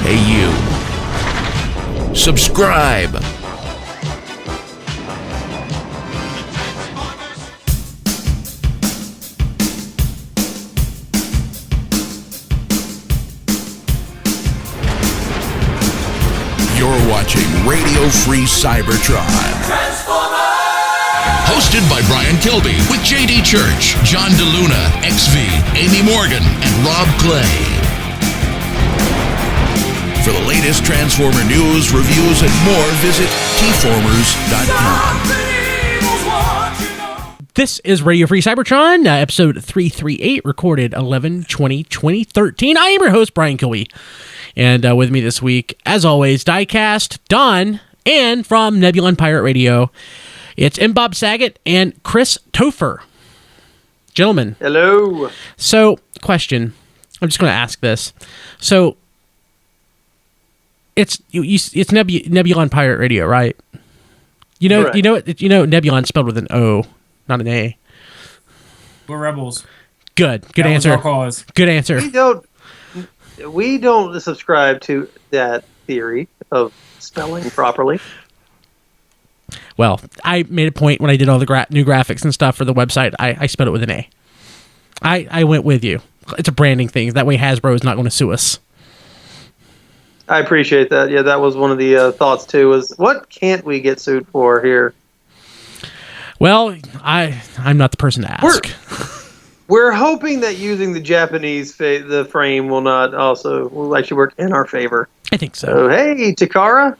Hey, you. Subscribe. You're watching Radio Free Cybertron. Hosted by Brian Kilby with JD Church, John DeLuna, XV, Amy Morgan, and Rob Clay. For the latest Transformer news, reviews, and more, visit tformers.com. This is Radio Free Cybertron, episode 338, recorded 11/20/2013. I am your host, Brian Kilby. And with me this week, as always, Diecast, Don, and from Nebulan Pirate Radio, it's MBob Saget and Chris Topher. Gentlemen. Hello. So, question. I'm just going to ask this. So, it's Nebulan Pirate Radio, right? You know, Correct. you know Nebulan spelled with an O, not an A. We're rebels. Good That was answer. our cause. Good answer. We don't subscribe to that theory of spelling properly. Well, I made a point when I did all the new graphics and stuff for the website. I spelled it with an A. I went with you. It's a branding thing. That way Hasbro is not going to sue us. I appreciate that. Yeah, that was one of the thoughts too. Was what can't we get sued for here? Well, I'm not the person to ask. We're hoping that using the Japanese the frame will actually work in our favor. I think so. So hey, Takara.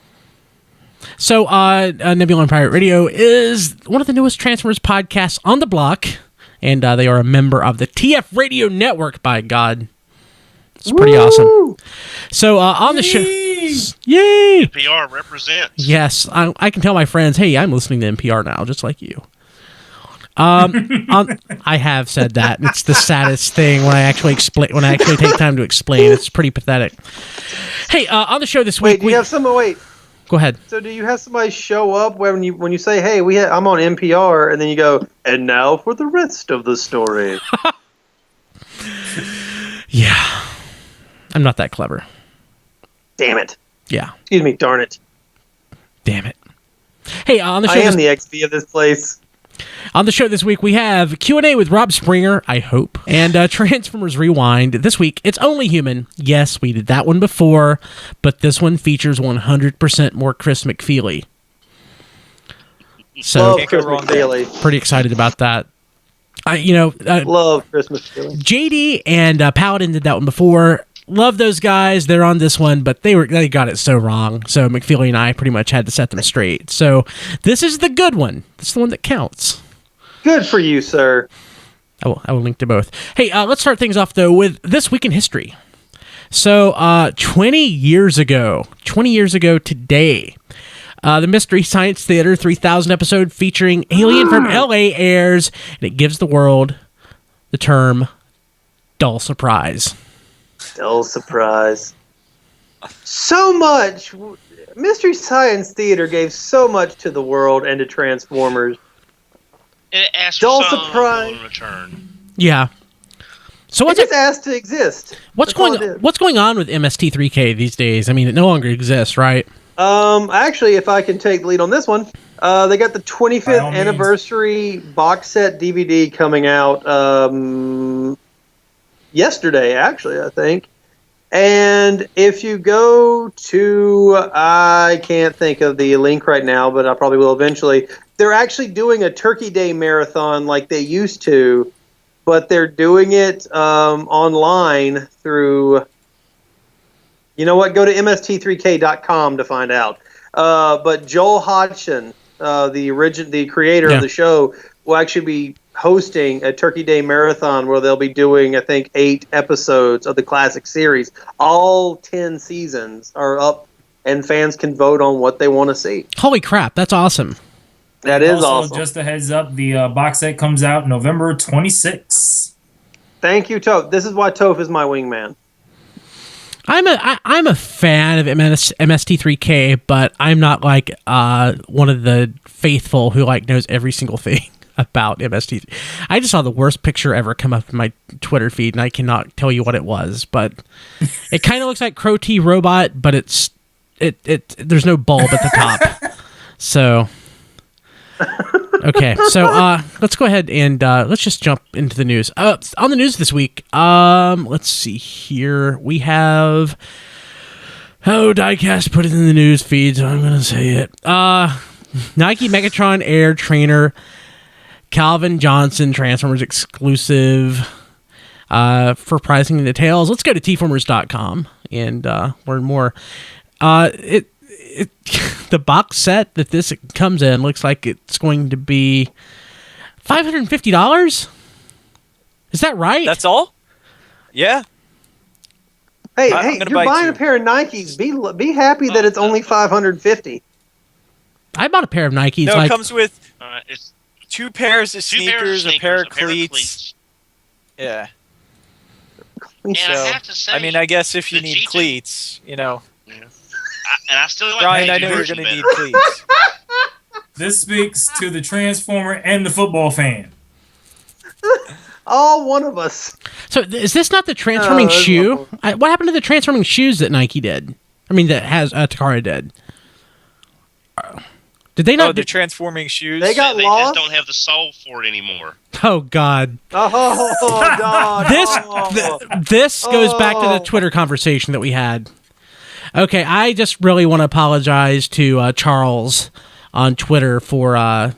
So, Nebulan Pirate Radio is one of the newest Transformers podcasts on the block, and they are a member of the TF Radio Network, by God. It's pretty awesome. So, on the show... Yay! NPR represents. Yes, I can tell my friends, hey, I'm listening to NPR now, just like you. I have said that. It's the saddest thing when I actually take time to explain. It's pretty pathetic. Hey, on the show this week... Wait. Go ahead. So do you have somebody show up when you say, hey, I'm on NPR, and then you go, and now for the rest of the story? Yeah. I'm not that clever. Damn it. Yeah. Excuse me, darn it. Damn it. Hey, on the show... I am the XP of this place. On the show this week, we have Q&A with Rob Springer, I hope, and Transformers Rewind. This week, it's Only Human. Yes, we did that one before, but this one features 100% more Chris McFeely. So, Love Chris McFeely. Pretty excited about that. Love Chris McFeely. JD and Paladin did that one before. Love those guys. They're on this one, but they got it so wrong. So McFeely and I pretty much had to set them straight. So this is the good one. This is the one that counts. Good for you, sir. I will link to both. Hey, let's start things off, though, with This Week in History. So 20 years ago today, the Mystery Science Theater 3000 episode featuring Alien from L.A. airs, and it gives the world the term dull surprise. Dull surprise. So much. Mystery Science Theater gave so much to the world and to Transformers. It asked Dull for some surprise. in return. Yeah. So It just asked to exist. What's That's all it did. going on with MST3K these days? I mean, it no longer exists, right? Actually, if I can take the lead on this one, they got the 25th anniversary box set DVD coming out yesterday, actually, I think. And if you go to, I can't think of the link right now, but I probably will eventually. They're actually doing a Turkey Day marathon like they used to, but they're doing it online through, you know what, go to mst3k.com to find out. But Joel Hodgson, the creator of the show, will actually be hosting a Turkey Day marathon where they'll be doing, I think, 8 episodes of the classic series. All 10 seasons are up, and fans can vote on what they want to see. Holy crap, that's awesome. That is also, awesome. Just a heads up, the box set comes out November 26th. Thank you, Toph. This is why Toph is my wingman. I'm a fan of MST3K, but I'm not like one of the faithful who like knows every single thing. about MST. I just saw the worst picture ever come up in my Twitter feed, and I cannot tell you what it was, but it kind of looks like Crow T Robot, but there's no bulb at the top. So, okay, so let's go ahead and let's just jump into the news. On the news this week, let's see here. We have Diecast put it in the news feed, so I'm gonna say it. Nike Megatron Air Trainer Calvin Johnson Transformers exclusive for pricing and details. Let's go to tformers.com and learn more. The box set that this comes in looks like it's going to be $550. Is that right? That's all? Yeah. Hey, you're buying a pair of Nikes. Be happy that it's only $550. I bought a pair of Nikes. No, it comes with it's two pairs of sneakers, a pair of cleats. Yeah. And So, I have to say, I mean, I guess if you the need G2 cleats, you know. Yeah. And I still like Brian, the I know you're version going to need better. cleats. This speaks to the Transformer and the football fan. All one of us. So is this not the transforming that's shoe? awful. What happened to the transforming shoes that Nike did? I mean, that has Takara did. Did they not? Oh, the transforming shoes? They got They lost. just don't have the soul for it anymore. Oh God! Oh, God. This goes back to the Twitter conversation that we had. Okay, I just really want to apologize to Charles on Twitter for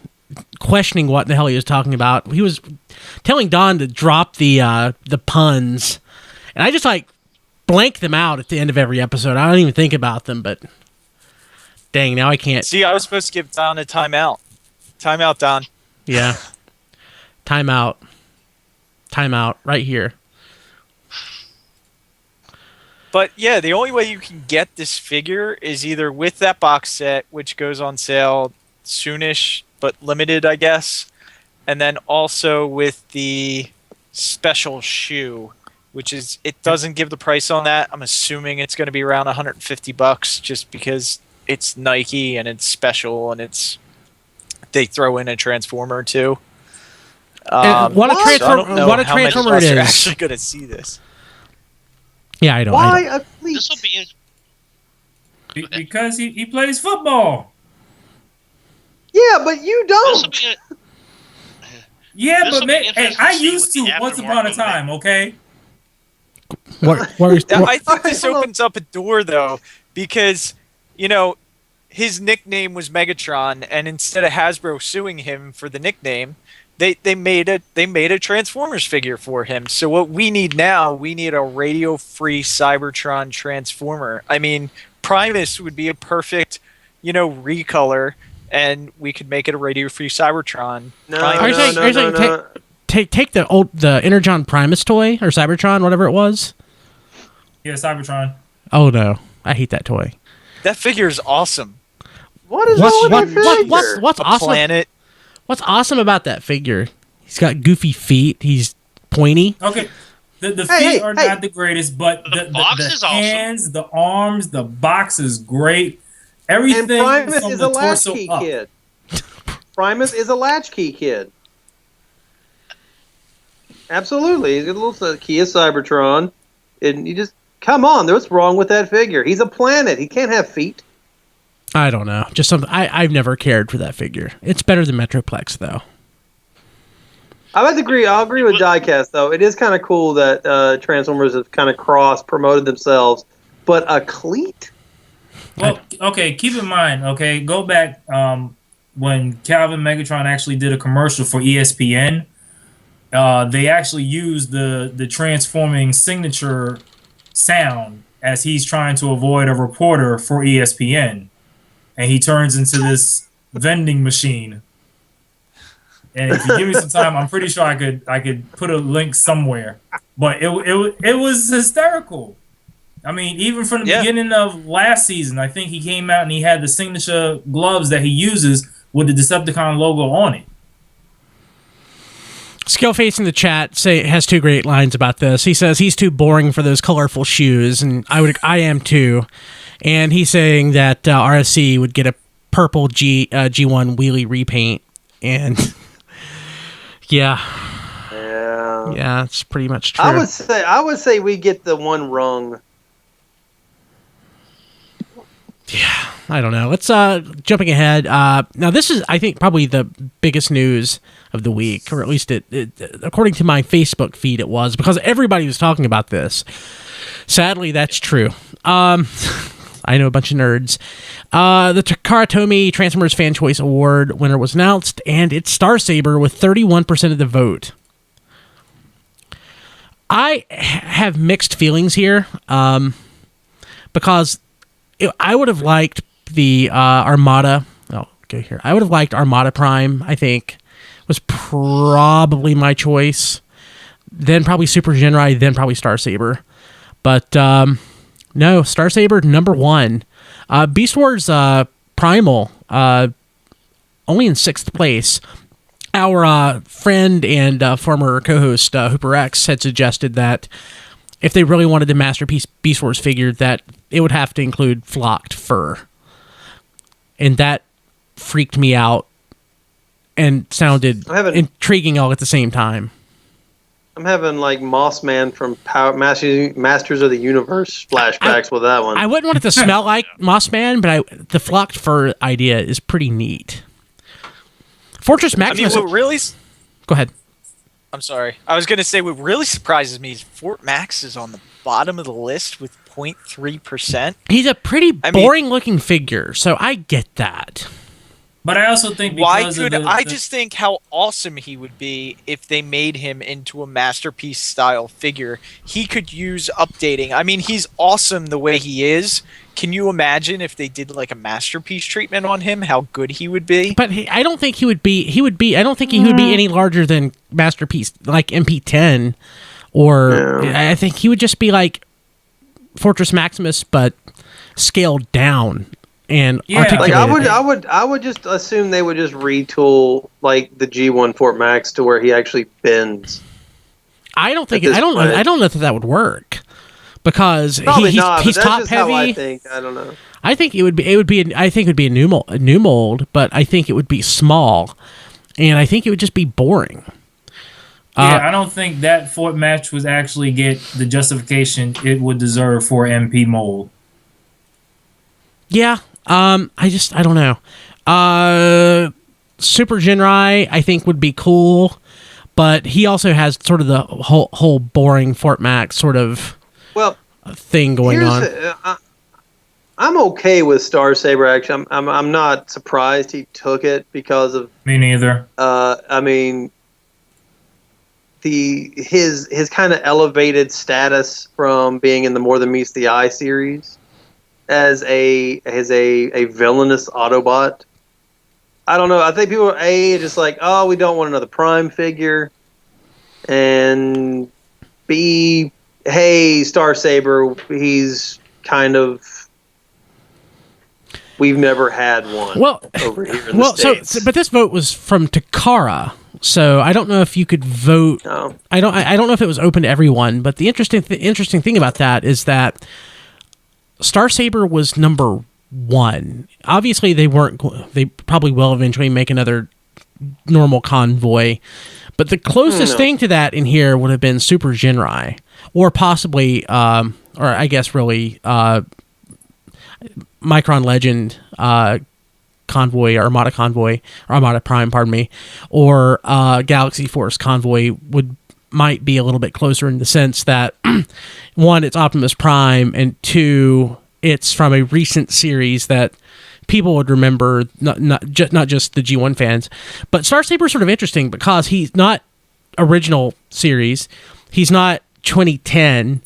questioning what the hell he was talking about. He was telling Don to drop the puns, and I just blank them out at the end of every episode. I don't even think about them, but dang, now I can't. See, I was supposed to give Don a timeout. Timeout, Don. Yeah. Timeout. Timeout right here. But yeah, the only way you can get this figure is either with that box set, which goes on sale soonish, but limited, I guess. And then also with the special shoe, which is, it doesn't give the price on that. I'm assuming it's going to be around $150 just because it's Nike and it's special and they throw in a Transformer too. What a Transformer it is. You're actually going to see this. Yeah, I don't. Why a cleat? This will be Because he plays football. Yeah, but you this will don't. be Yeah, This'll but be man, hey, interesting I to see used what to the once aftermarket upon a will time, okay? I think this opens up a door, though, because, his nickname was Megatron, and instead of Hasbro suing him for the nickname, they made a Transformers figure for him. So what we need now, we need a radio-free Cybertron Transformer. I mean, Primus would be a perfect, recolor, and we could make it a radio-free Cybertron. No. Take the Energon Primus toy or Cybertron, whatever it was. Yeah, Cybertron. Oh no, I hate that toy. That figure is awesome. What is wrong with that figure? What's A awesome? planet. What's awesome about that figure? He's got goofy feet. He's pointy. Okay. The feet are not the greatest, but The box is awesome. hands, the arms, the box is great. And Everything Primus from is the a torso latchkey up. kid. Primus is a latchkey kid. Absolutely. He's got a little Kia Cybertron. And you just, come on, what's wrong with that figure? He's a planet. He can't have feet. I don't know. Just something. I've never cared for that figure. It's better than Metroplex, though. I'll agree with Diecast, though. It is kind of cool that Transformers have kind of cross-promoted themselves. But a cleat? Well, okay, keep in mind, okay, go back when Calvin Megatron actually did a commercial for ESPN. They actually used the transforming signature sound as he's trying to avoid a reporter for ESPN. And he turns into this vending machine. And if you give me some time, I'm pretty sure I could put a link somewhere. But it was hysterical. I mean, even from the beginning of last season, I think he came out and he had the signature gloves that he uses with the Decepticon logo on it. Skillface in the chat has two great lines about this. He says he's too boring for those colorful shoes, and I am too. And he's saying that RSC would get a purple G1 wheelie repaint, and Yeah. Yeah. Yeah, it's pretty much true. I would say we get the one rung. Yeah, I don't know. Let's jumping ahead. Now this is, I think, probably the biggest news of the week, or at least it according to my Facebook feed, it was, because everybody was talking about this. Sadly, that's true. I know a bunch of nerds. The Takara Tomy Transformers Fan Choice Award winner was announced, and it's Star Saber with 31% of the vote. I have mixed feelings here, because I would have liked the Armada. Oh, go here. I would have liked Armada Prime, I think, was probably my choice. Then probably Super Genrai, then probably Star Saber. But no, Star Saber number 1. Beast Wars Primal only in 6th place. Our friend and former co-host Hooper X had suggested that if they really wanted the Masterpiece Beast Wars figure, that it would have to include flocked fur. And that freaked me out and sounded intriguing all at the same time. I'm having like Moss Man from Masters of the Universe flashbacks with that one. I wouldn't want it to smell like Moss Man, but the flocked fur idea is pretty neat. Fortress Maximus... I mean, what really... Go ahead. I'm sorry. I was going to say what really surprises me is Fort Max is on the bottom of the list with 0.3%. He's a pretty boring-looking figure, so I get that. But I also think I just think how awesome he would be if they made him into a Masterpiece style figure. He could use updating. I mean, he's awesome the way he is. Can you imagine if they did like a Masterpiece treatment on him? How good he would be. But I don't think he would be. I don't think he would be any larger than Masterpiece, like MP10, or I think he would just be like Fortress Maximus, but scaled down. And like I would just assume they would just retool like the G1 Fort Max to where he actually bends. I don't know that would work, because he's top heavy. I think. I don't know. I think it would be a new mold, but I think it would be small, and I think it would just be boring. I don't think that Fort Max would actually get the justification it would deserve for MP mold. Yeah. I don't know. Super Genrai, I think, would be cool, but he also has sort of the whole boring Fort Max sort of thing going on. I'm okay with Star Saber. Actually, I'm not surprised he took it because of me neither. I mean, his kind of elevated status from being in the More Than Meets the Eye series as a villainous Autobot. I don't know. I think people are just like, oh, we don't want another Prime figure, and B, hey, Star Saber, he's kind of, we've never had one over here in the States. But this vote was from Takara, so I don't know if you could vote. No. I don't know if it was open to everyone. But the interesting thing about that is that Star Saber was number 1. Obviously, they weren't. They probably will eventually make another normal convoy, but the closest thing to that in here would have been Super Genrai, or possibly, or I guess really, Micron Legend Convoy, or Armada Prime, pardon me, or Galaxy Force Convoy might be a little bit closer in the sense that 1, it's Optimus Prime, and 2, it's from a recent series that people would remember, not just the G1 fans. But Star Saber's sort of interesting because he's not original series, he's not 2010,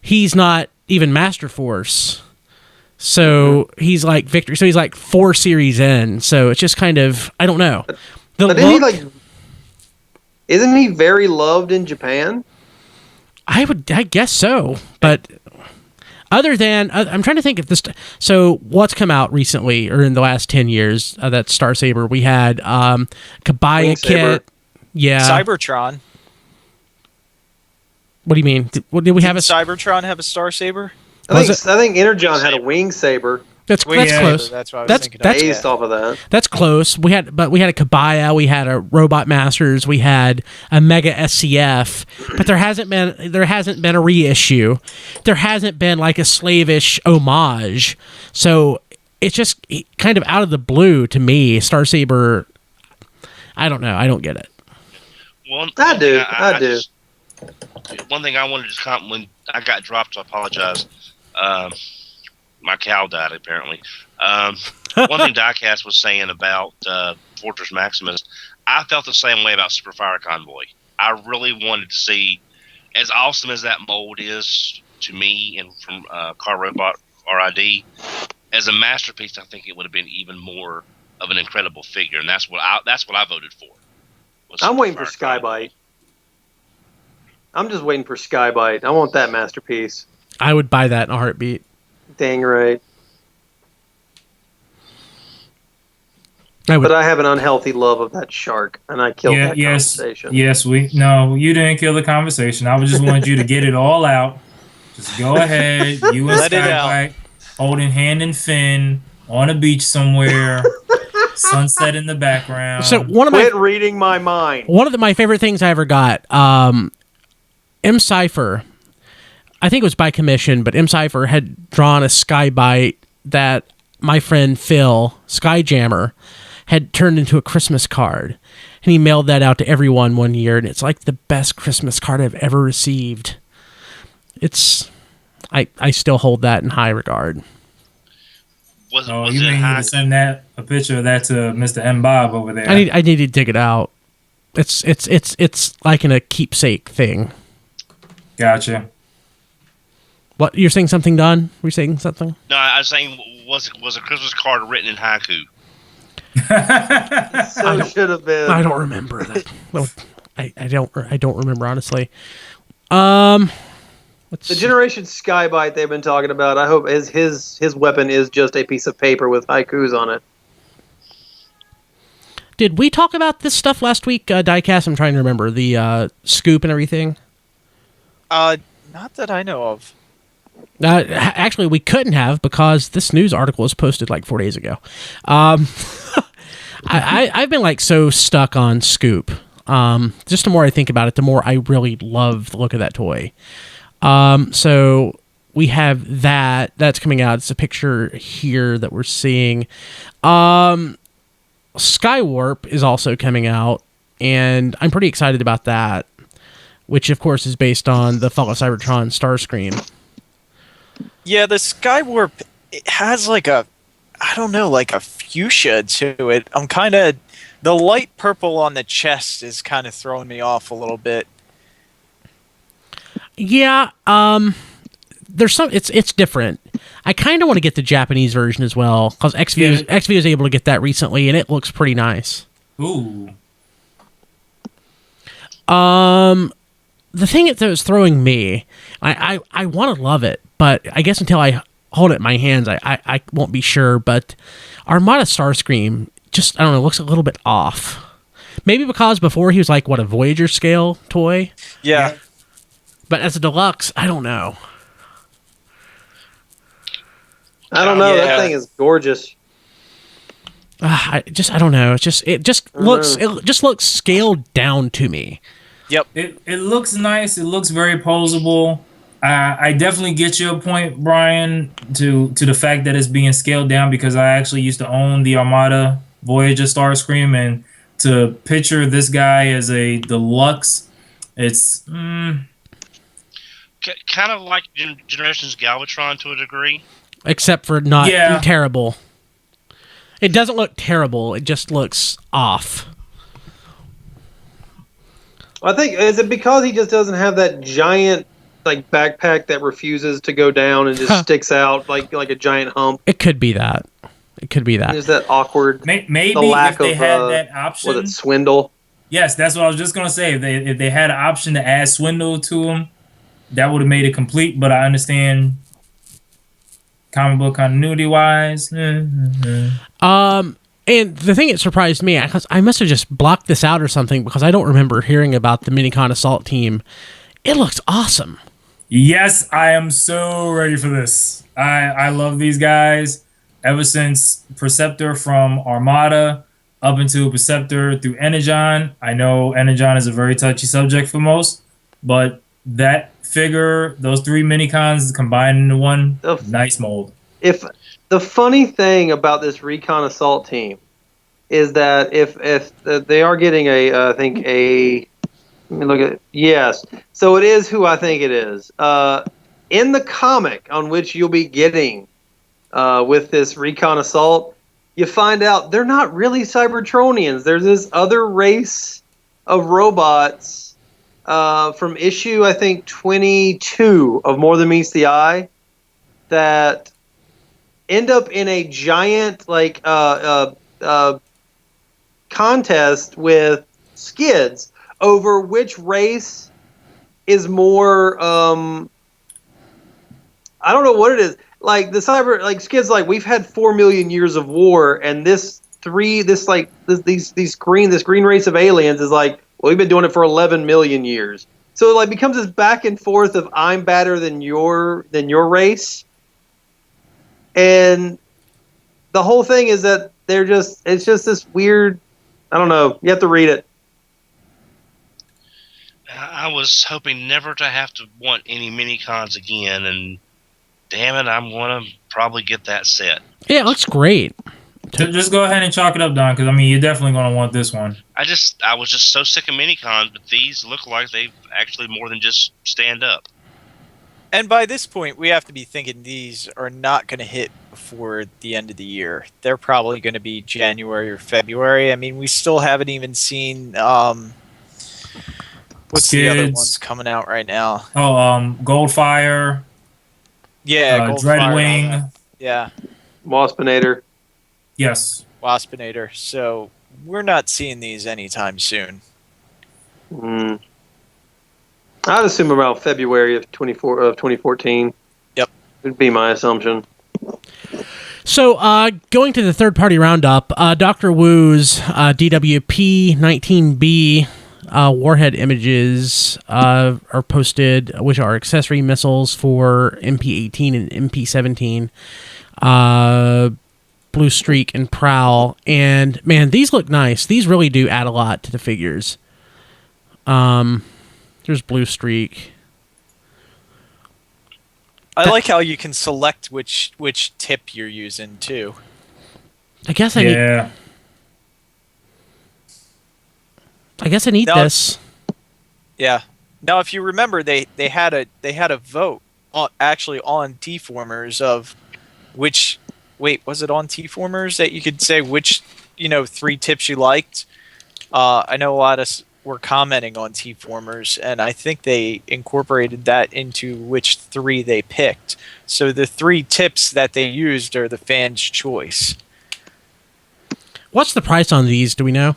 he's not even Master Force. So he's like Victory. So he's like 4 series in. So it's just kind of, I don't know. Isn't he very loved in Japan? I guess so. But other than, I'm trying to think if this. So what's come out recently or in the last 10 years? That's Star Saber. We had Kabaya Kit. Yeah. Cybertron. What do you mean? Did we have Cybertron have a Star Saber? I think Energon had a Wing Saber. That's close. That's what I was That's thinking. Based off of that. That's close. We had a Kabaya, we had a Robot Masters, we had a Mega SCF, but there hasn't been a reissue. There hasn't been like a slavish homage. So it's just kind of out of the blue to me. Star Saber, I don't know. I don't get it. I do. One thing I wanted to just comment when I got dropped, so I apologize. My cow died, apparently. One thing Diecast was saying about Fortress Maximus, I felt the same way about Super Fire Convoy. I really wanted to see, as awesome as that mold is to me and from Car Robot RID, as a masterpiece, I think it would have been even more of an incredible figure, and that's what I voted for. I'm waiting for Skybite. I'm just waiting for Skybite. I want that masterpiece. I would buy that in a heartbeat. Dang right. I would. But I have an unhealthy love of that shark, and I killed that conversation. Yes, no, you didn't kill the conversation. I just wanted you to get it all out. Just go ahead, you and Skybite, holding hand and fin on a beach somewhere, sunset in the background. So quit reading my mind. One of my favorite things I ever got, M. Cypher, I think it was by commission, but M. Cypher had drawn a Skybite that my friend Phil, Skyjammer, had turned into a Christmas card. And he mailed that out to everyone one year, and it's like the best Christmas card I've ever received. I still hold that in high regard. Was you may need to send a picture of that to Mr. MBob over there. I need to dig it out. It's like in a keepsake thing. Gotcha. What, you're saying something, Don? Were you saying something? No, I was saying, was a Christmas card written in haiku? So should have been. I don't remember that. Well, I don't remember, honestly. The Generation Skybite they've been talking about, I hope his weapon is just a piece of paper with haikus on it. Did we talk about this stuff last week, Diecast? I'm trying to remember. The scoop and everything? Not that I know of. Actually, we couldn't have, because this news article was posted like 4 days ago. I've been like so stuck on Scoop. Just the more I think about it, the more I really love the look of that toy. So we have that's coming out. It's a picture here that we're seeing. Skywarp is also coming out, and I'm pretty excited about that, which of course is based on the Fall of Cybertron Starscream. Yeah, the Skywarp, it has like a fuchsia to it. The light purple on the chest is kind of throwing me off a little bit. Yeah, there's some. It's different. I kind of want to get the Japanese version as well, because XV was able to get that recently, and it looks pretty nice. Ooh. The thing that was throwing me, I want to love it, but I guess until I hold it in my hands, I won't be sure. But Armada Starscream, just, I don't know, looks a little bit off. Maybe because before he was like, a Voyager scale toy? Yeah. But as a deluxe, I don't know. I don't know. That thing is gorgeous. I don't know. It just looks scaled down to me. Yep. It looks nice. It looks very posable. I definitely get your point, Brian, to the fact that it's being scaled down, because I actually used to own the Armada Voyager Starscream, and to picture this guy as a deluxe, it's kind of like Generations Galvatron to a degree. Except for not terrible. It doesn't look terrible. It just looks off. I think, is it because he just doesn't have that giant backpack that refuses to go down and just sticks out like a giant hump? It could be that. There's that awkward. Maybe the lack if they of, had that option. Was it Swindle? Yes, that's what I was just gonna say. If they had an option to add Swindle to him, that would have made it complete. But I understand comic book continuity wise. And the thing that surprised me, because I must have just blocked this out or something, because I don't remember hearing about the Minicon Assault Team. It looks awesome. Yes, I am so ready for this. I love these guys. ever since Perceptor from Armada up into Perceptor through Energon. I know Energon is a very touchy subject for most, but that figure, those 3 minicons combined into one, nice mold. If the funny thing about this Recon Assault team is that if they are getting let me look at it. Yes, so it is who I think it is. In the comic on which you'll be getting with this Recon Assault, you find out they're not really Cybertronians. There's this other race of robots from issue, I think, 22 of More Than Meets the Eye that end up in a giant contest with skids over which race is more I don't know what it is. Like the cyber, like skids, like we've had 4 million years of war, and this green race of aliens is like, well, we've been doing it for 11 million years. So it like becomes this back and forth of I'm better than your race, and the whole thing is that it's just this weird. I don't know. You have to read it. I was hoping never to have to want any mini-cons again, and damn it, I'm going to probably get that set. Yeah, it looks great. Just go ahead and chalk it up, Don, because, I mean, you're definitely going to want this one. I was just so sick of mini-cons, but these look like they actually more than just stand up. And by this point, we have to be thinking these are not going to hit before the end of the year. They're probably going to be January or February. I mean, we still haven't even seen... what's the other ones coming out right now? Oh, Goldfire. Yeah, Dreadwing. Yeah. Waspinator. Yes. Waspinator. So we're not seeing these anytime soon. I'd assume around February of 2014. Yep. Would be my assumption. So, going to the third-party roundup, Dr. Wu's DWP-19B warhead images are posted, which are accessory missiles for MP-18 and MP-17, Blue Streak and Prowl. And, man, these look nice. These really do add a lot to the figures. There's Blue Streak. I like how you can select which tip you're using too. I guess I need this. Yeah. Now, if you remember, they had a vote actually on T-formers of which. Wait, was it on T-formers that you could say which 3 tips you liked? I know a lot of us were commenting on T-formers, and I think they incorporated that into which 3 they picked. So the 3 tips that they used are the fans' choice. What's the price on these? Do we know?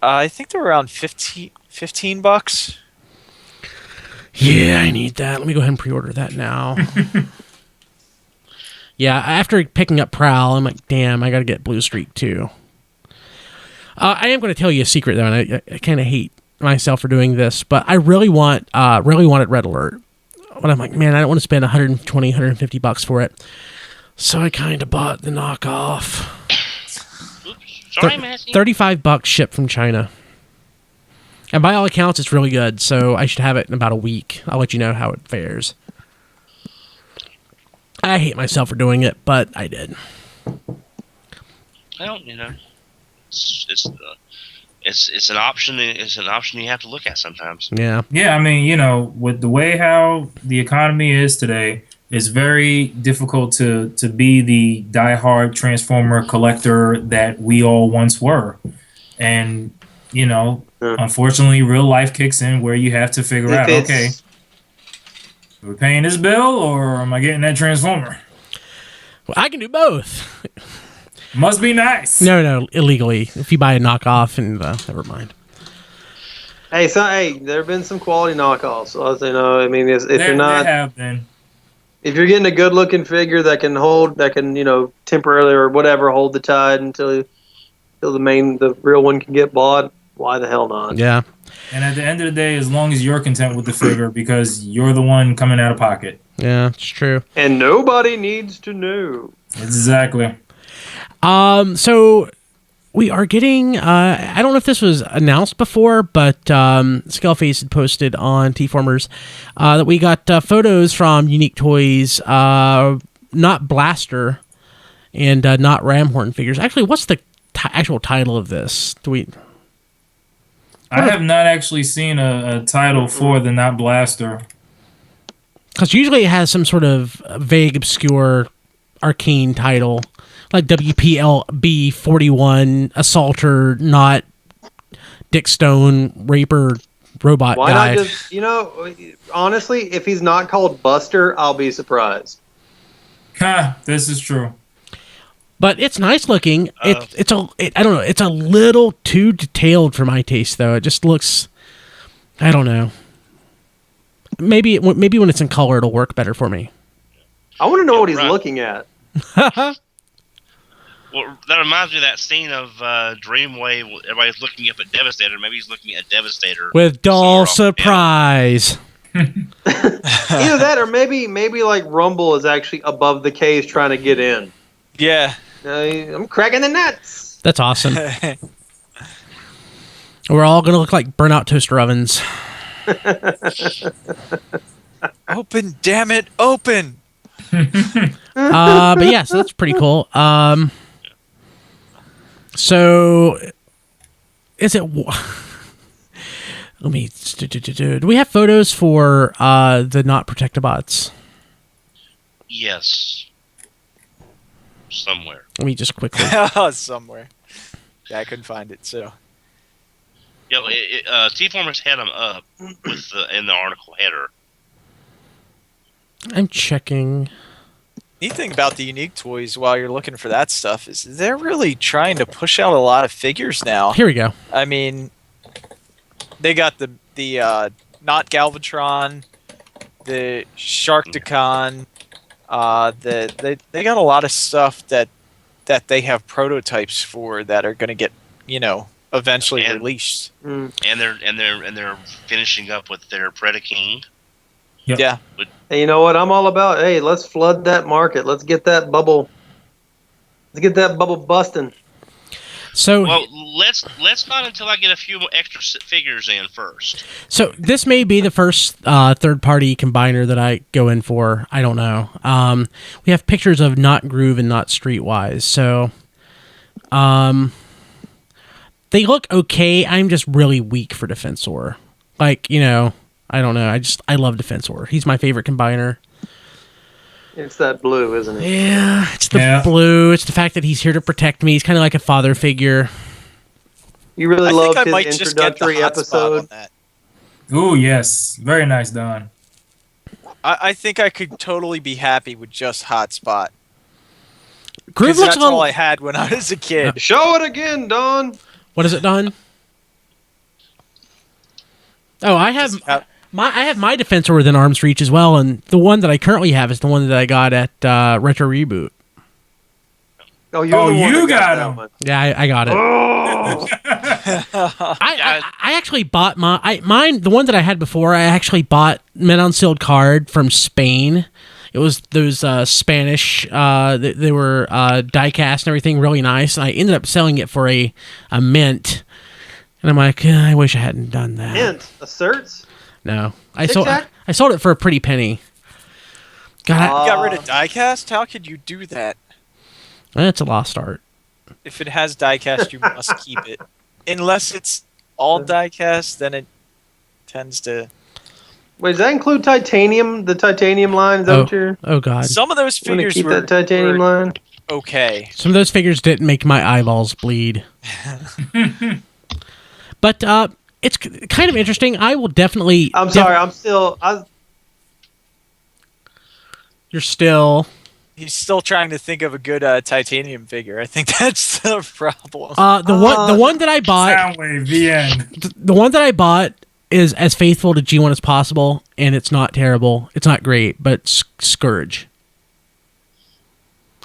I think they're around $15. Yeah, I need that. Let me go ahead and pre-order that now. Yeah, after picking up Prowl, I'm like, damn, I got to get Blue Streak too. I am going to tell you a secret, though, and I kind of hate myself for doing this, but I really wanted Red Alert. But I'm like, man, I don't want to spend $120, $150 for it. So I kind of bought the knockoff. Oops, sorry, Matthew. $35 shipped from China. And by all accounts, it's really good, so I should have it in about a week. I'll let you know how it fares. I hate myself for doing it, but I did. Well, it's an option. It's an option you have to look at sometimes. Yeah. Yeah, I mean, with the way how the economy is today, it's very difficult to be the diehard Transformer collector that we all once were. And, unfortunately, real life kicks in where you have to figure out, okay, are we paying this bill or am I getting that Transformer? Well, I can do both. Must be nice. No, illegally. If you buy a knockoff, and never mind. Hey, there have been some quality knockoffs. So, I mean, if you're not, there have been. If you're getting a good-looking figure that can temporarily or whatever hold the tide until the real one can get bought, why the hell not? Yeah. And at the end of the day, as long as you're content with the figure, because you're the one coming out of pocket. Yeah, it's true. And nobody needs to know. Exactly. So we are getting, I don't know if this was announced before, but Scaleface had posted on T-Formers that we got photos from Unique Toys, not Blaster and not Ramhorn figures. Actually, what's the actual title of this? I have not actually seen a title for the Not Blaster. Because usually it has some sort of vague, obscure, arcane title. Like WPLB 41 Assaulter, not Dick Stone, Raper, Robot Why Guy. not just, honestly, if he's not called Buster, I'll be surprised. Ha, this is true. But it's nice looking. I don't know. It's a little too detailed for my taste, though. It just looks, I don't know. Maybe when it's in color, it'll work better for me. I want to know what he's looking at. Well, that reminds me of that scene of Dreamwave. Everybody's looking up at Devastator. Maybe he's looking at Devastator With dull surprise. Either that, or maybe like Rumble is actually above the cage trying to get in. Yeah. I'm cracking the nuts. That's awesome. We're all going to look like burnout toaster ovens. Open, damn it, open! But yeah, so that's pretty cool. So, is it... Let me... Do we have photos for the not Protectobots? Yes. Somewhere. Let me just quickly... Somewhere. Yeah, I couldn't find it, so... Yeah, T-Formers had them up with in the article header. I'm checking... Neat thing about the Unique Toys while you're looking for that stuff is they're really trying to push out a lot of figures now. Here we go. I mean, they got the not Galvatron, the Sharkticon, they got a lot of stuff that they have prototypes for that are going to get, eventually released. And they're finishing up with their Predaking. Yep. Yeah. Hey, you know what I'm all about? Hey, let's flood that market. Let's get that bubble. Let's get that bubble busting. So, well, let's not until I get a few extra figures in first. So this may be the first third-party combiner that I go in for. I don't know. We have pictures of Not Groove and Not Streetwise. So, they look okay. I'm just really weak for Defensor. I don't know. I love Defensor. He's my favorite combiner. It's that blue, isn't it? Yeah, it's the blue. It's the fact that he's here to protect me. He's kind of like a father figure. You really loved his introductory episode. Oh, yes. Very nice, Don. I think I could totally be happy with just Hotspot. Groove looks that's all I had when I was a kid. Show it again, Don. What is it, Don? Oh, I have my Defensor within arm's reach as well, and the one that I currently have is the one that I got at Retro Reboot. Oh, you got him. Yeah, I got it. Oh. I actually bought mine. The one that I had before, I actually bought Men on Sealed Card from Spain. It was those Spanish. They were die-cast and everything, really nice. And I ended up selling it for a mint. And I'm like, I wish I hadn't done that. Mint? Asserts? No, I sold it for a pretty penny. God, You got rid of diecast? How could you do that? It's a lost art. If it has diecast, you must keep it. Unless it's all diecast, then it tends to... Wait, does that include titanium? The titanium line? Is that what you're... Oh, God. Some of those figures keep were that titanium line? okay. Some of those figures didn't make my eyeballs bleed. But it's kind of interesting. I will definitely... I'm sorry, You're still... He's still trying to think of a good titanium figure. I think that's the problem. The one that I bought... Soundwave, the end. The one that I bought is as faithful to G1 as possible, and it's not terrible. It's not great, but Scourge.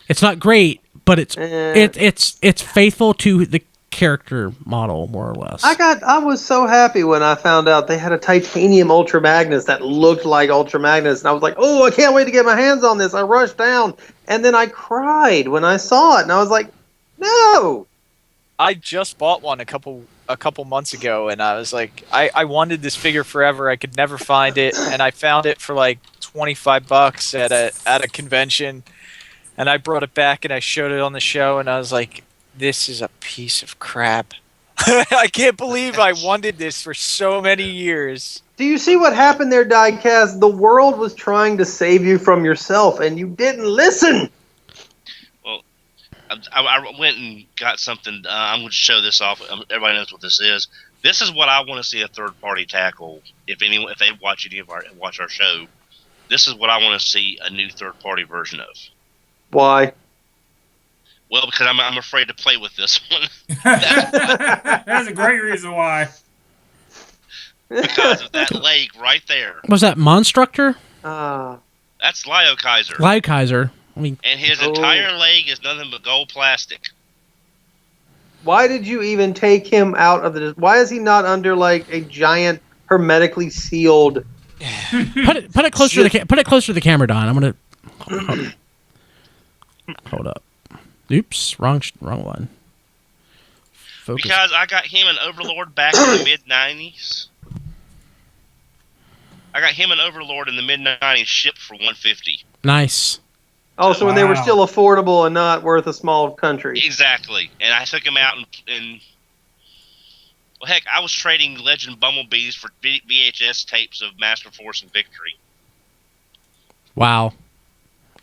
It's not great, but it's faithful to the character model, more or less. I was so happy when I found out they had a titanium Ultra Magnus that looked like Ultra Magnus, and I was like, oh, I can't wait to get my hands on this. I rushed down, and then I cried when I saw it, and I was like, no. I just bought one a couple months ago, and I was like, I wanted this figure forever. I could never find it, and I found it for like $25 at a convention, and I brought it back and I showed it on the show, and I was like, this is a piece of crap. I can't believe I wanted this for so many years. Do you see what happened there, Diecast? The world was trying to save you from yourself, and you didn't listen. Well, I went and got something. I'm going to show this off. Everybody knows what this is. This is what I want to see a third party tackle. If they watch our show, this is what I want to see a new third party version of. Why? Well, because I'm afraid to play with this one. That's a great reason why. Because of that leg right there. Was that Monstructor? That's Lio Kaiser. Lio Kaiser. I mean, And his entire leg is nothing but gold plastic. Why did you even take him out of the... Why is he not under, like, a giant, hermetically sealed... put it closer to the camera, Don. I'm going to... Hold up. Oops, wrong one. Focus. Because I got him and Overlord back in the mid-90s. I got him and Overlord in the mid-90s shipped for $150. Nice. Oh, so when they were still affordable and not worth a small country. Exactly. And I took him out and well, heck, I was trading Legend Bumblebees for VHS tapes of Master Force and Victory. Wow.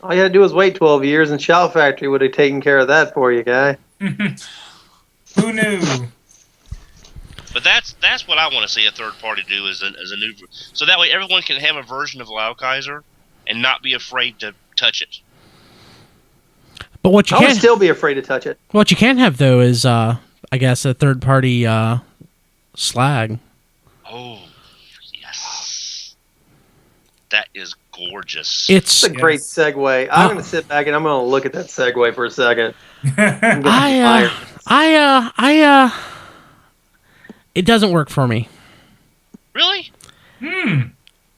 All you had to do was wait 12 years, and Shout Factory would have taken care of that for you, guy. Who knew? But that's what I want to see a third party do as a new, so that way everyone can have a version of Lio Kaiser and not be afraid to touch it. But what you I would can still be afraid to touch it. What you can have though is I guess a third party Slag. Oh, yes. That is gorgeous. It's a great segue. I'm going to sit back and I'm going to look at that segue for a second. It doesn't work for me. Really?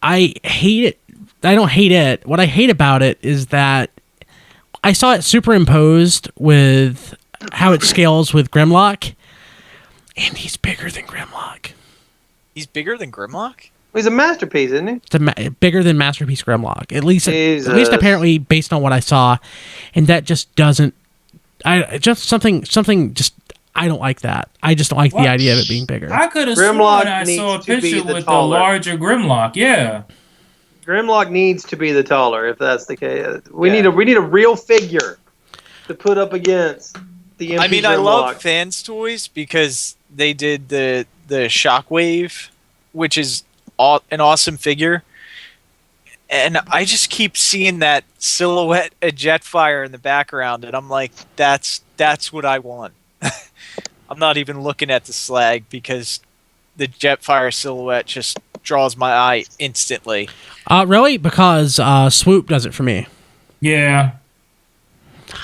I hate it. I don't hate it. What I hate about it is that I saw it superimposed with how it scales with Grimlock, and he's bigger than Grimlock. He's bigger than Grimlock? He's a masterpiece, isn't he? It's bigger than Masterpiece Grimlock. At least apparently based on what I saw, and that just doesn't. I don't like that. I just don't like the idea of it being bigger. I could have sworn I saw a picture with a larger Grimlock. Yeah. Grimlock needs to be the taller, if that's the case. We need a real figure to put up against the empty Grimlock. I love Fans Toys because they did the Shockwave, which is an awesome figure. And I just keep seeing that silhouette of Jetfire in the background, and I'm like, that's what I want. I'm not even looking at the Slag because the Jetfire silhouette just draws my eye instantly. Really? Because Swoop does it for me. Yeah.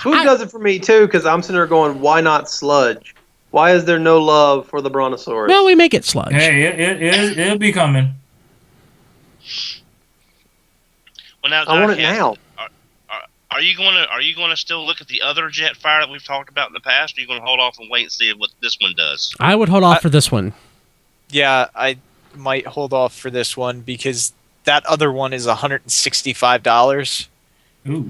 Swoop does it for me too, because I'm sitting there going, why not Sludge? Why is there no love for the Brontosaurus? Well, we make it Sludge. Hey, it'll be coming. Well, now, I want it now. Are you going to still look at the other Jetfire that we've talked about in the past? Or are you going to hold off and wait and see what this one does? I would hold off for this one. Yeah, I might hold off for this one because that other one is $165. Ooh.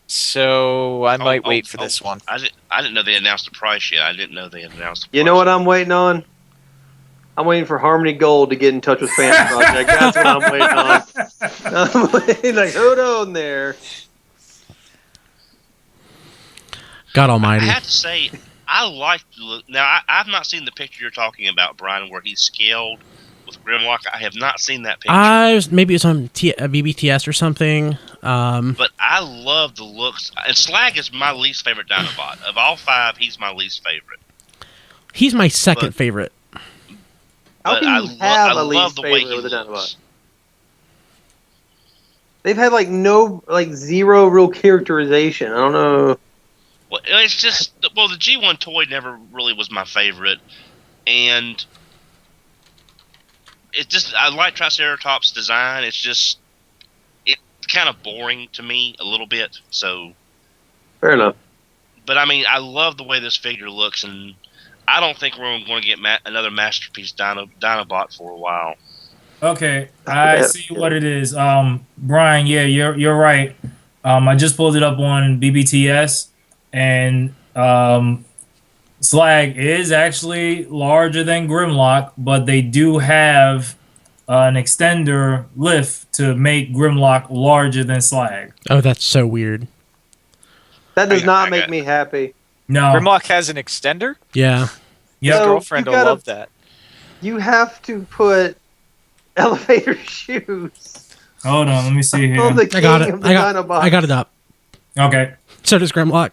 So I might wait for this one. I didn't know they announced the price yet. I didn't know they had announced the price. You know what I'm waiting on? I'm waiting for Harmony Gold to get in touch with Fan Project. That's what I'm waiting on. I'm waiting, like, hold on there. God almighty. I have to say, I like the look. Now, I've not seen the picture you're talking about, Brian, where he's scaled with Grimlock. I have not seen that picture. Maybe it's on BBTS or something. But I love the looks. And Slag is my least favorite Dinobot. Of all five, he's my least favorite. He's my second favorite. How can you have a least favorite with a Dinobot? They've had zero real characterization. I don't know. Well, it's just the G1 toy never really was my favorite, and it's just I like Triceratops' design. It's kind of boring to me a little bit. So fair enough. But I mean, I love the way this figure looks, and I don't think we're going to get another masterpiece Dinobot for a while. Okay, I see what it is. Brian, yeah, you're right. I just pulled it up on BBTS, and Slag is actually larger than Grimlock, but they do have an extender lift to make Grimlock larger than Slag. Oh, that's so weird. That does not make me happy. No. Grimlock has an extender? Yeah. Yep. My girlfriend will love that. You have to put elevator shoes. Hold on, let me see here. On the king I got it. of the Dinobot. I got it up. Okay. So does Grimlock.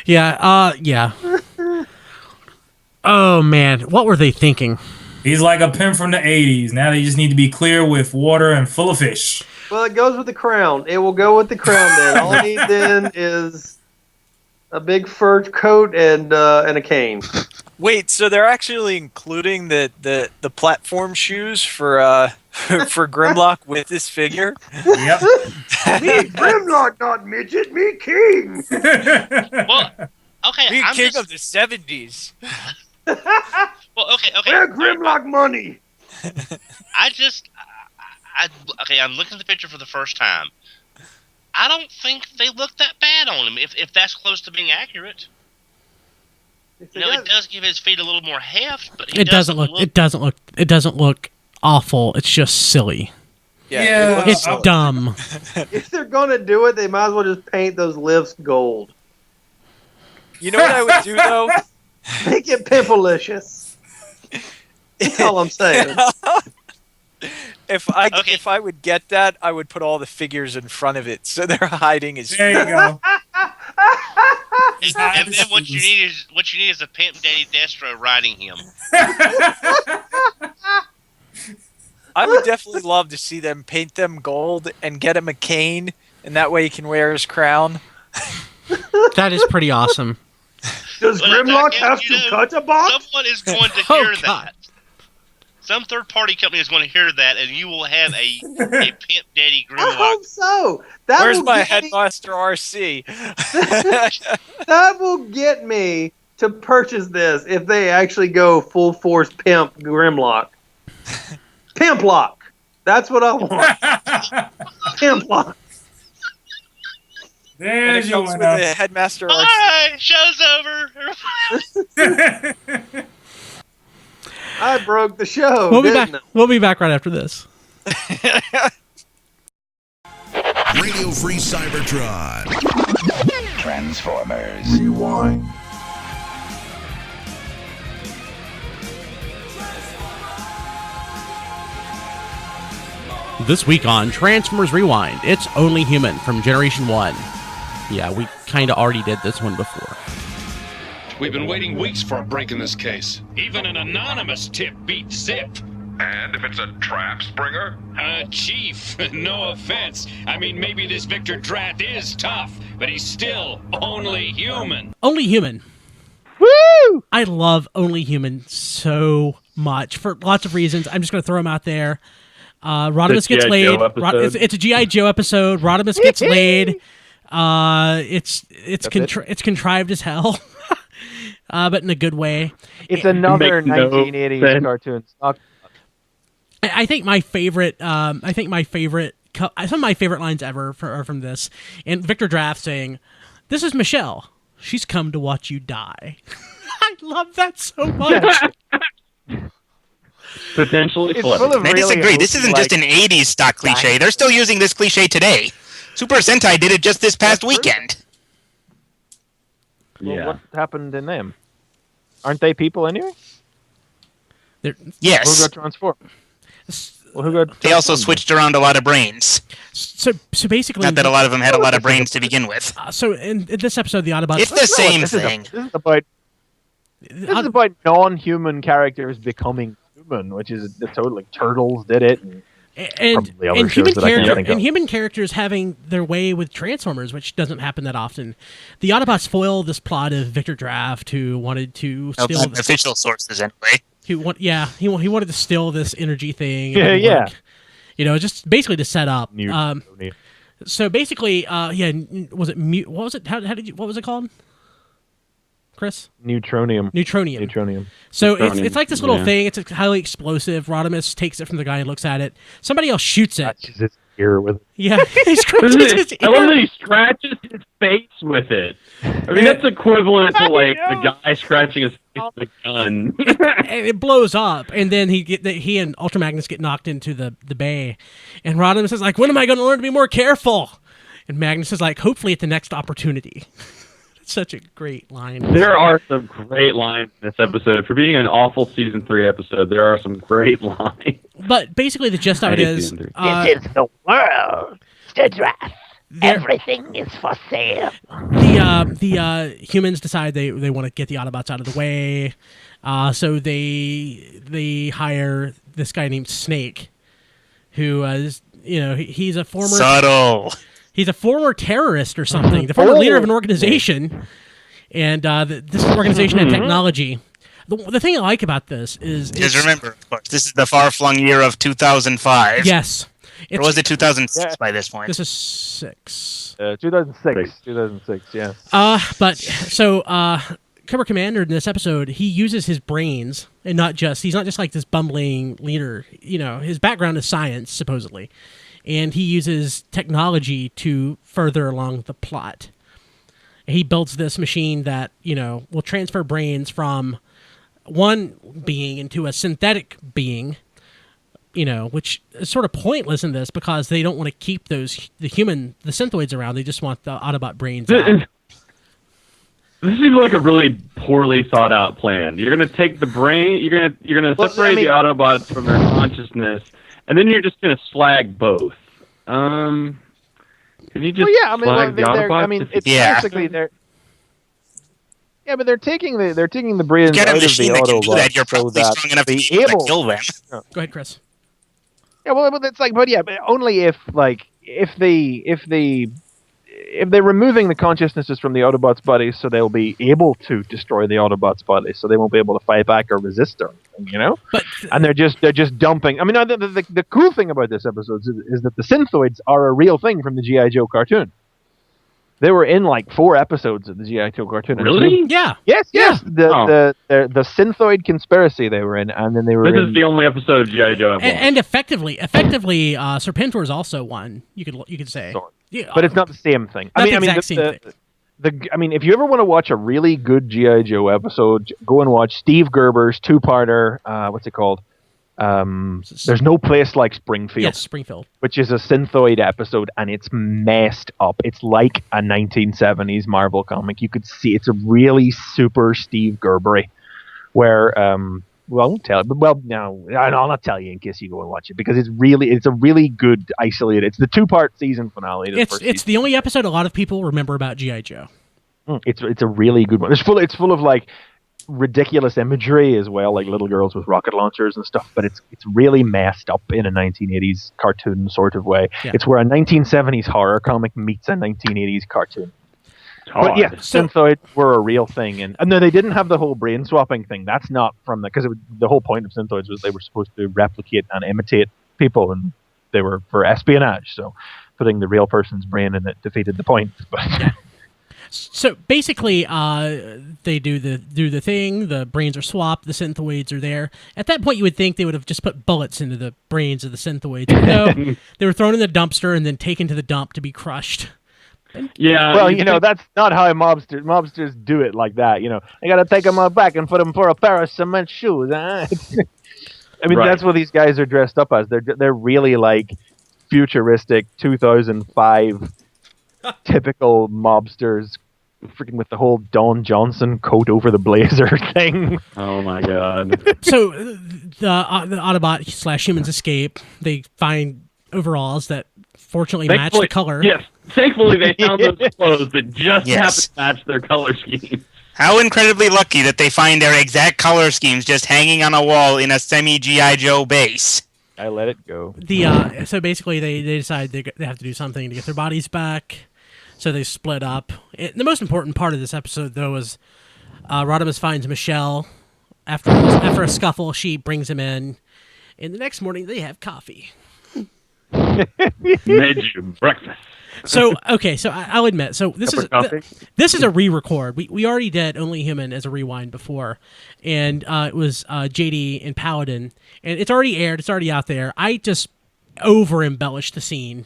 Yeah. Yeah. Oh man, what were they thinking? He's like a pimp from the 80s. Now they just need to be clear with water and full of fish. Well, it goes with the crown. It will go with the crown then. All I need then is a big fur coat and a cane. Wait, so they're actually including the platform shoes for for Grimlock with this figure? Yep. Me, Grimlock, not midget. Me, king. Well, okay, Me, I'm king just, of the 70s. well, okay. Where Grimlock money? I'm looking at the picture for the first time. I don't think they look that bad on him. If that's close to being accurate. It does give his feet a little more heft, but It doesn't look awful. It's just silly. Yeah. It's dumb. If they're gonna do it, they might as well just paint those lifts gold. You know what I would do, though? Make it pimpalicious. That's all I'm saying. If I would get that, I would put all the figures in front of it, so they're hiding his. There you go. And then what you need is a Pimp Daddy Destro riding him. I would definitely love to see them paint them gold and get him a cane, and that way he can wear his crown. That is pretty awesome. Does Grimlock have to cut a box? Someone is going to hear that. Some third-party company is going to hear that, and you will have a Pimp Daddy Grimlock. I hope so. Where's my Headmaster RC? That will get me to purchase this if they actually go full force Pimp Grimlock. Pimp Lock. That's what I want. Pimp Lock. And There it you comes went with up. a Headmaster All RC. right, show's over. I broke the show. We'll be didn't back. I? We'll be back right after this. Radio Free Cybertron. Transformers. Rewind. This week on Transformers Rewind, it's Only Human from Generation 1. Yeah, we kind of already did this one before. We've been waiting weeks for a break in this case. Even an anonymous tip beats zip. And if it's a trap springer? Chief, no offense. I mean, maybe this Victor Drat is tough, but he's still only human. Only Human. Woo! I love Only Human so much for lots of reasons. I'm just going to throw them out there. Rodimus gets laid. It's a G.I. Joe episode. Rodimus gets laid. It's contrived as hell, but in a good way. It's another 1980s cartoon. I think my favorite. Some of my favorite lines ever are from this, and Victor Draft saying, "This is Michelle. She's come to watch you die." I love that so much. Potentially It's full of I really disagree. This isn't just an like, 80s stock cliche. They're still using this cliche today. Super Sentai did it just this past weekend. well, what happened in them? Aren't they people anyway? Who Yes. got transformed? Well, who got They also transformed? switched around a lot of brains. So basically, Not that a lot of them had a lot of brains to begin with. So in this episode, the Autobots. It's the same This thing. is about non-human characters becoming human, which is the total. Like Turtles did it, and And Probably other shows that I can't think of. and human characters having their way with Transformers, which doesn't happen that often. The Autobots foil this plot of Victor Draft, who wanted to steal official sources anyway. He wanted to steal this energy thing. Yeah. You know, just basically to set up. New. So basically, was it what was it? What was it called? Chris? Neutronium. So it's like this little thing. It's highly explosive. Rodimus takes it from the guy and looks at it. Somebody else shoots it. Scratches his ear with it. Yeah, he scratches his ear. I love that he scratches his face with it. I mean, that's equivalent to like the guy scratching his face with a gun. And it blows up, and then he and Ultra Magnus get knocked into the bay, and Rodimus is like, "When am I going to learn to be more careful?" And Magnus is like, "Hopefully at the next opportunity." Such a great line. There are some great lines in this episode. For being an awful season 3 episode, there are some great lines. But basically, the gist of it is, this is the world. Draft. Everything is for sale. The humans decide they want to get the Autobots out of the way, so they hire this guy named Snake, who is he's a former subtle. He's a former terrorist or something, the former leader of an organization, and this organization had technology. The thing I like about this is... Because remember, of course, this is the far-flung year of 2005. Yes. Or was it 2006 by this point? This is 6. 2006, yeah. But, so, Cobra Commander in this episode, he uses his brains, and he's not just like this bumbling leader. You know, his background is science, supposedly. And he uses technology to further along the plot. He builds this machine that, will transfer brains from one being into a synthetic being, which is sort of pointless in this because they don't want to keep the synthoids around. They just want the Autobot brains out. This seems like a really poorly thought out plan. You're going to take the brain, you're going to separate the Autobots from their consciousness, and then you're just going to slag both. Can you just slag the Autobots? It's basically they're. Yeah, but they're taking the brains Get out a of the machine that can do that. You're Autobots so probably that strong enough to be able kill them. Go ahead, Chris. Yeah, well, it's like, but only if they're removing the consciousnesses from the Autobots' bodies, so they'll be able to destroy the Autobots' bodies, so they won't be able to fight back or resist or anything, But and they're just dumping. I mean, the cool thing about this episode is that the synthoids are a real thing from the G.I. Joe cartoon. They were in like 4 episodes of the G.I. Joe cartoon. Really? Yeah. Yes. The synthoid conspiracy they were in, and then they were. This is the only episode of G.I. Joe I've watched. And effectively, Serpentor is also one. You could say. Sort. Yeah, but it's not the same thing. Not the exact same thing. I mean, if you ever want to watch a really good G.I. Joe episode, go and watch Steve Gerber's 2-parter. What's it called? There's No Place Like Springfield. Yes, Springfield. Which is a synthoid episode, and it's messed up. It's like a 1970s Marvel comic. You could see it's a really super Steve Gerbery, where well, I won't tell it, but no, I'll not tell you in case you go and watch it because it's a really good isolated. It's the 2-part season finale. It's the only episode a lot of people remember about G.I. Joe. It's a really good one. It's full of like ridiculous imagery as well, like little girls with rocket launchers and stuff. But it's really messed up in a 1980s cartoon sort of way. Yeah. It's where a 1970s horror comic meets a 1980s cartoon. But yeah, synthoids were a real thing, and no, they didn't have the whole brain swapping thing. That's not from because the whole point of synthoids was they were supposed to replicate and imitate people, and they were for espionage. So putting the real person's brain in it defeated the point. But so basically, they do the thing. The brains are swapped. The synthoids are there. At that point, you would think they would have just put bullets into the brains of the synthoids. No, they were thrown in the dumpster and then taken to the dump to be crushed. Yeah. Well, that's not how mobsters do it like that. They got to take them out back and put them for a pair of cement shoes. Huh? I mean, that's what these guys are dressed up as. They're really like futuristic 2005 typical mobsters, freaking with the whole Don Johnson coat over the blazer thing. Oh my god! So the Autobot / humans escape. They find overalls that fortunately match the color. Yes, thankfully they found those clothes that just happen to match their color scheme. How incredibly lucky that they find their exact color schemes just hanging on a wall in a semi-G.I. Joe base. I let it go. So basically they decide they have to do something to get their bodies back. So they split up. The most important part of this episode, though, is Rodimus finds Michelle. After a scuffle, she brings him in. And the next morning, they have coffee. Made you breakfast. So I'll admit. So this is a re-record. We already did Only Human as a rewind before, and it was JD and Paladin, and it's already aired. It's already out there. I just over-embellished the scene.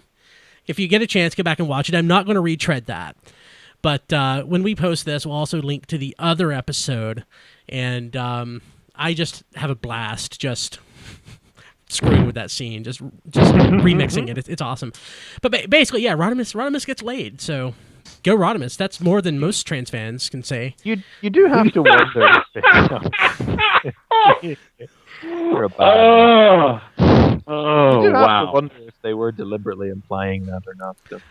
If you get a chance, go back and watch it. I'm not going to retread that. But when we post this, we'll also link to the other episode. And I just have a blast just screwing with that scene, just remixing it. It's awesome. But basically, yeah, Rodimus gets laid. So go Rodimus. That's more than most trans fans can say. You do have to wonder. You're a bad man. You do have to wonder if they were deliberately implying that or not. So.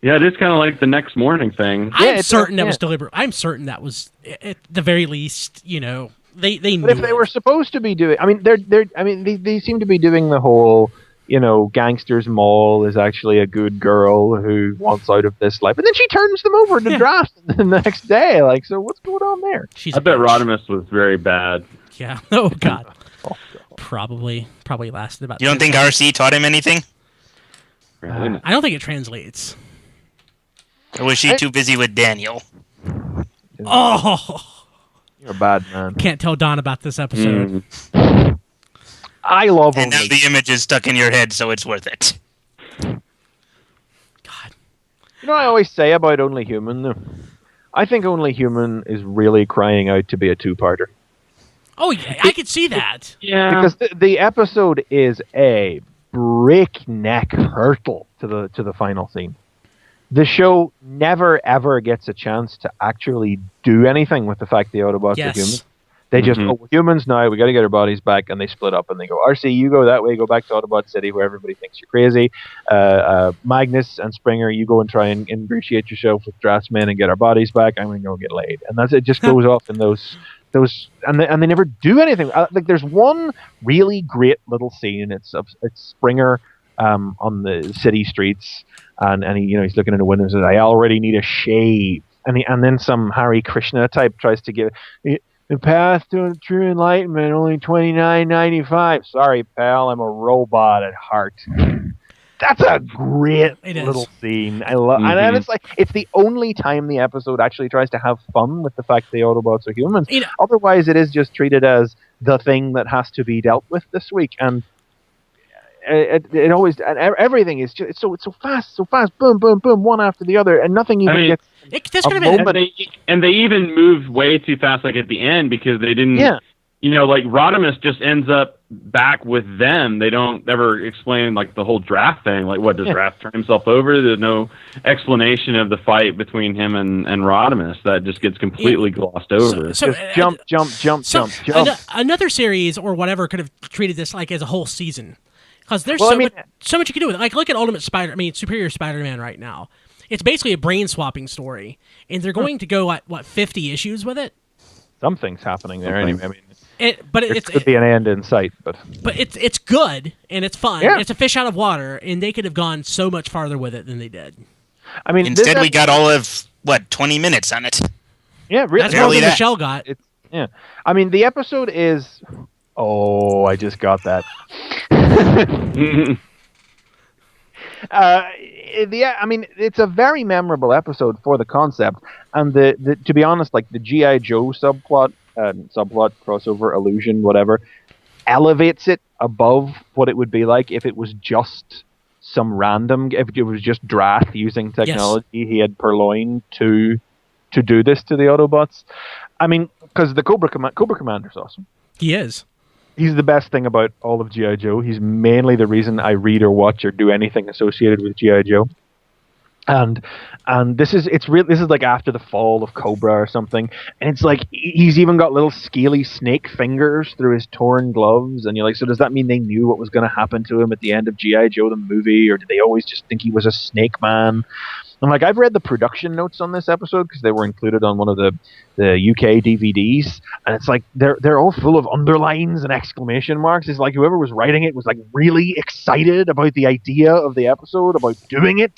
Yeah, it is kind of like the next morning thing. I'm certain that was deliberate. I'm certain that was, at the very least, they knew. But if they were supposed to be doing, they seem to be doing the whole, Gangsters Mall is actually a good girl who wants out of this life, and then she turns them over to draft the next day. Like, so what's going on there? I bet Rodimus was very bad. Yeah. Oh God. Probably lasted about. You don't think RC taught him anything? I don't think it translates. Or was she too busy with Daniel? Oh, you're a bad man. Can't tell Don about this episode. I love and now the image is stuck in your head, so it's worth it. God. I always say about Only Human, though. I think Only Human is really crying out to be a two-parter. Oh, yeah, I could see that. Yeah. Because the episode is a breakneck hurtle to the final scene. The show never, ever gets a chance to actually do anything with the fact the Autobots are humans. They just, we're humans now, we got to get our bodies back, and they split up, and they go, RC, you go that way, go back to Autobot City, where everybody thinks you're crazy. Magnus and Springer, you go and try and ingratiate yourself with Draftsman and get our bodies back, I'm going to go get laid. And that's it, just goes off in those and they never do anything. Like, there's one really great little scene, it's Springer on the city streets, and he, he's looking in the window and says, I already need a shave. And then some Hare Krishna type tries to give the path to true enlightenment, only $29.95. Sorry, pal, I'm a robot at heart. That's a great little scene. I love, and it's like it's the only time the episode actually tries to have fun with the fact the Autobots are humans. Otherwise, it is just treated as the thing that has to be dealt with this week, and it always, and everything is just it's so fast, boom, boom, boom, one after the other, and nothing even gets. And they even moved way too fast, like at the end, because they didn't. Yeah. Like Rodimus just ends up back with them. They don't ever explain like the whole draft thing. Like, what does Draft turn himself over? There's no explanation of the fight between him and Rodimus. That just gets completely glossed over. Just jump. Another series or whatever could have treated this like as a whole season. Because there's so much you can do with it. Like, look at Superior Spider-Man right now. It's basically a brain swapping story, and they're going to go at 50 issues with it. Something's happening there anyway. I mean, it could be an end in sight, but it's good and it's fun. Yeah. It's a fish out of water, and they could have gone so much farther with it than they did. I mean, instead we got all of 20 minutes on it. Yeah, really. That's more than Michelle got. I mean, the episode is. Oh, I just got that. It's a very memorable episode for the concept, and the to be honest, like the G.I. Joe subplot, crossover, illusion, whatever, elevates it above what it would be like if it was just some random, if it was just Drath using technology he had purloined to do this to the Autobots. I mean, because the Cobra Commander's awesome. He is. He's the best thing about all of G.I. Joe. He's mainly the reason I read or watch or do anything associated with G.I. Joe. And this is like after the fall of Cobra or something, and it's like he's even got little scaly snake fingers through his torn gloves, and you're like, so does that mean they knew what was going to happen to him at the end of G.I. Joe the movie, or did they always just think he was a snake man? And like I've read the production notes on this episode because they were included on one of the UK DVDs, and it's like they're all full of underlines and exclamation marks. It's like whoever was writing it was like really excited about the idea of the episode, about doing it,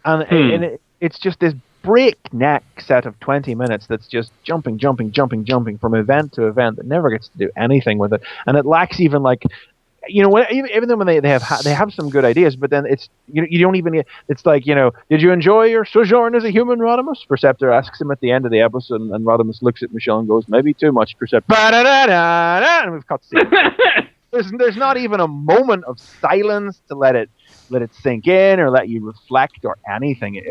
and it's just this breakneck set of 20 minutes that's just jumping from event to event that never gets to do anything with it, and it lacks even like, you know, even though they have some good ideas, but then it's you don't even, it's like, you know, did you enjoy your sojourn as a human, Rodimus? Perceptor asks him at the end of the episode, and Rodimus looks at Michelle and goes, maybe too much, Perceptor. And we've cut scene. There's not even a moment of silence to let it sink in or let you reflect or anything.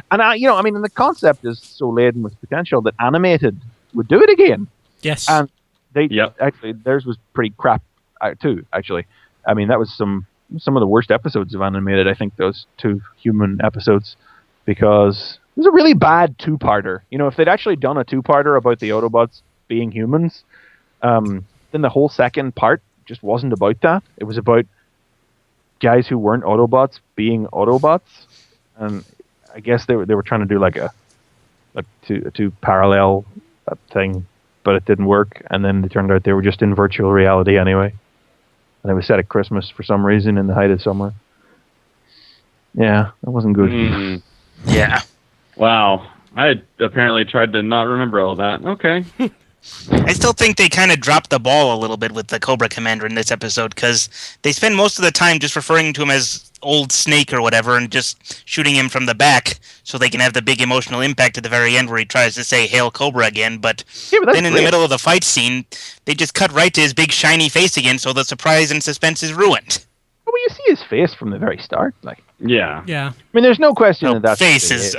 And the concept is so laden with potential that animated would do it again. Yes. And actually theirs was pretty crap too. Actually, I mean that was some of the worst episodes of animated. I think those 2 human episodes, because it was a really bad 2-parter. You know, if they'd actually done a 2-parter about the Autobots being humans, then the whole second part just wasn't about that. It was about guys who weren't Autobots being Autobots, and I guess they were trying to do like a two parallel thing, but it didn't work. And then it turned out they were just in virtual reality anyway. And it was set at Christmas for some reason in the height of summer. Yeah, that wasn't good. Yeah. Wow. I apparently tried to not remember all that. Okay. I still think they kind of dropped the ball a little bit with the Cobra Commander in this episode, because they spend most of the time just referring to him as Old Snake or whatever and just shooting him from the back so they can have the big emotional impact at the very end where he tries to say Hail Cobra again. But then in the middle of the fight scene, they just cut right to his big shiny face again, so the surprise and suspense is ruined. Well, you see his face from the very start. Yeah. Yeah. I mean, there's no question that that's... Face is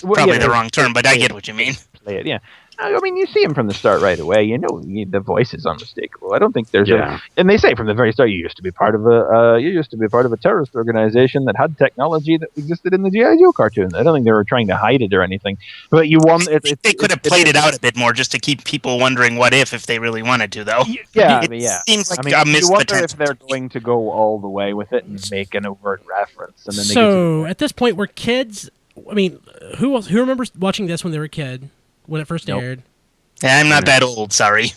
probably the wrong term, but I get what you mean. Play it, yeah. I mean, you see him from the start right away. You know, the voice is unmistakable. I don't think there's and they say from the very start, you used to be part of a terrorist organization that had technology that existed in the G.I. Joe cartoon. I don't think they were trying to hide it or anything. But they could have played it out a bit more just to keep people wondering what if they really wanted to, though. Yeah, seems like a missed you wonder if they're going to go all the way with it and make an overt reference. And then at this point, we're kids. I mean, who remembers watching this when they were a kid? When it first aired? Yeah, I'm not that old, sorry.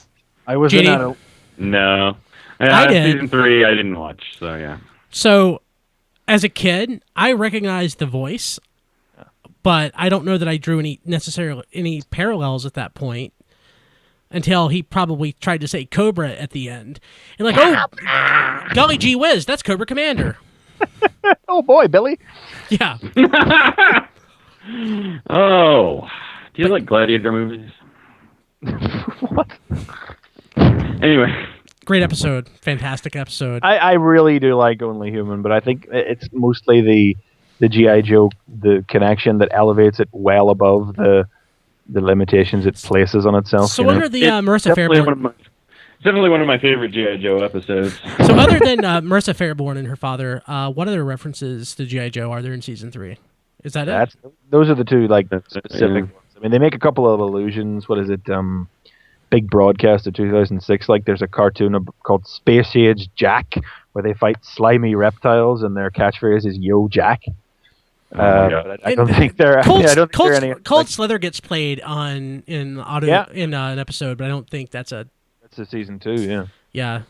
I was not. No. I did. Season 3 I didn't watch, so yeah. So, as a kid, I recognized the voice, but I don't know that I drew any parallels at that point until he probably tried to say Cobra at the end. And like, oh, golly gee whiz, that's Cobra Commander. Oh boy, Billy. Yeah. Oh. Do you like gladiator movies? What? Anyway. Great episode. Fantastic episode. I really do like Only Human, but I think it's mostly the G.I. Joe, the connection that elevates it well above the limitations it places on itself. So under the Marissa Fairborn... Definitely one of my favorite G.I. Joe episodes. So other than Marissa Fairborn and her father, what other references to G.I. Joe are there in Season 3? Is that it? Those are the two specific ones. I mean, they make a couple of allusions. What is it? Big Broadcast of 2006. Like, there's a cartoon called Space Age Jack, where they fight slimy reptiles, and their catchphrase is "Yo, Jack." I don't think they're. Cold Slither gets played in an episode, but I don't think that's a. That's a Season 2. Yeah. Yeah.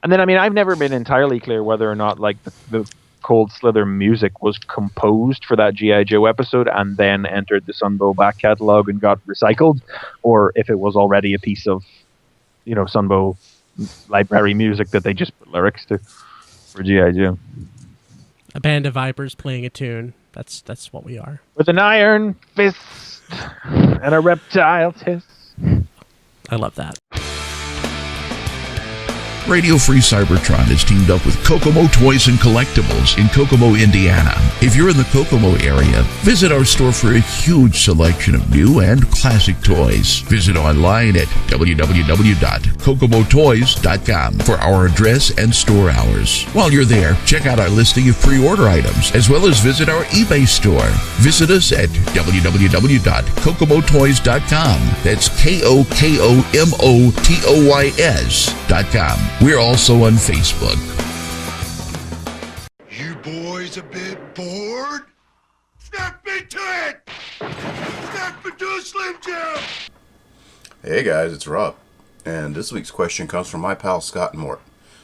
And then, I mean, I've never been entirely clear whether or not like the Cold Slither music was composed for that G.I. Joe episode and then entered the Sunbow back catalog and got recycled, or if it was already a piece of, Sunbow library music that they just put lyrics to for G.I. Joe. A band of vipers playing a tune. That's what we are. With an iron fist and a reptile's hiss. I love that. Radio Free Cybertron has teamed up with Kokomo Toys and Collectibles in Kokomo, Indiana. If you're in the Kokomo area, visit our store for a huge selection of new and classic toys. Visit online at www.kokomotoys.com for our address and store hours. While you're there, check out our listing of pre-order items, as well as visit our eBay store. Visit us at www.kokomotoys.com. That's KOKOMOTOYS.com. We're also on Facebook. You boys a bit bored? Snap! to a Slim Jim! Hey guys, it's Rob, and this week's question comes from my pal Scott Mort.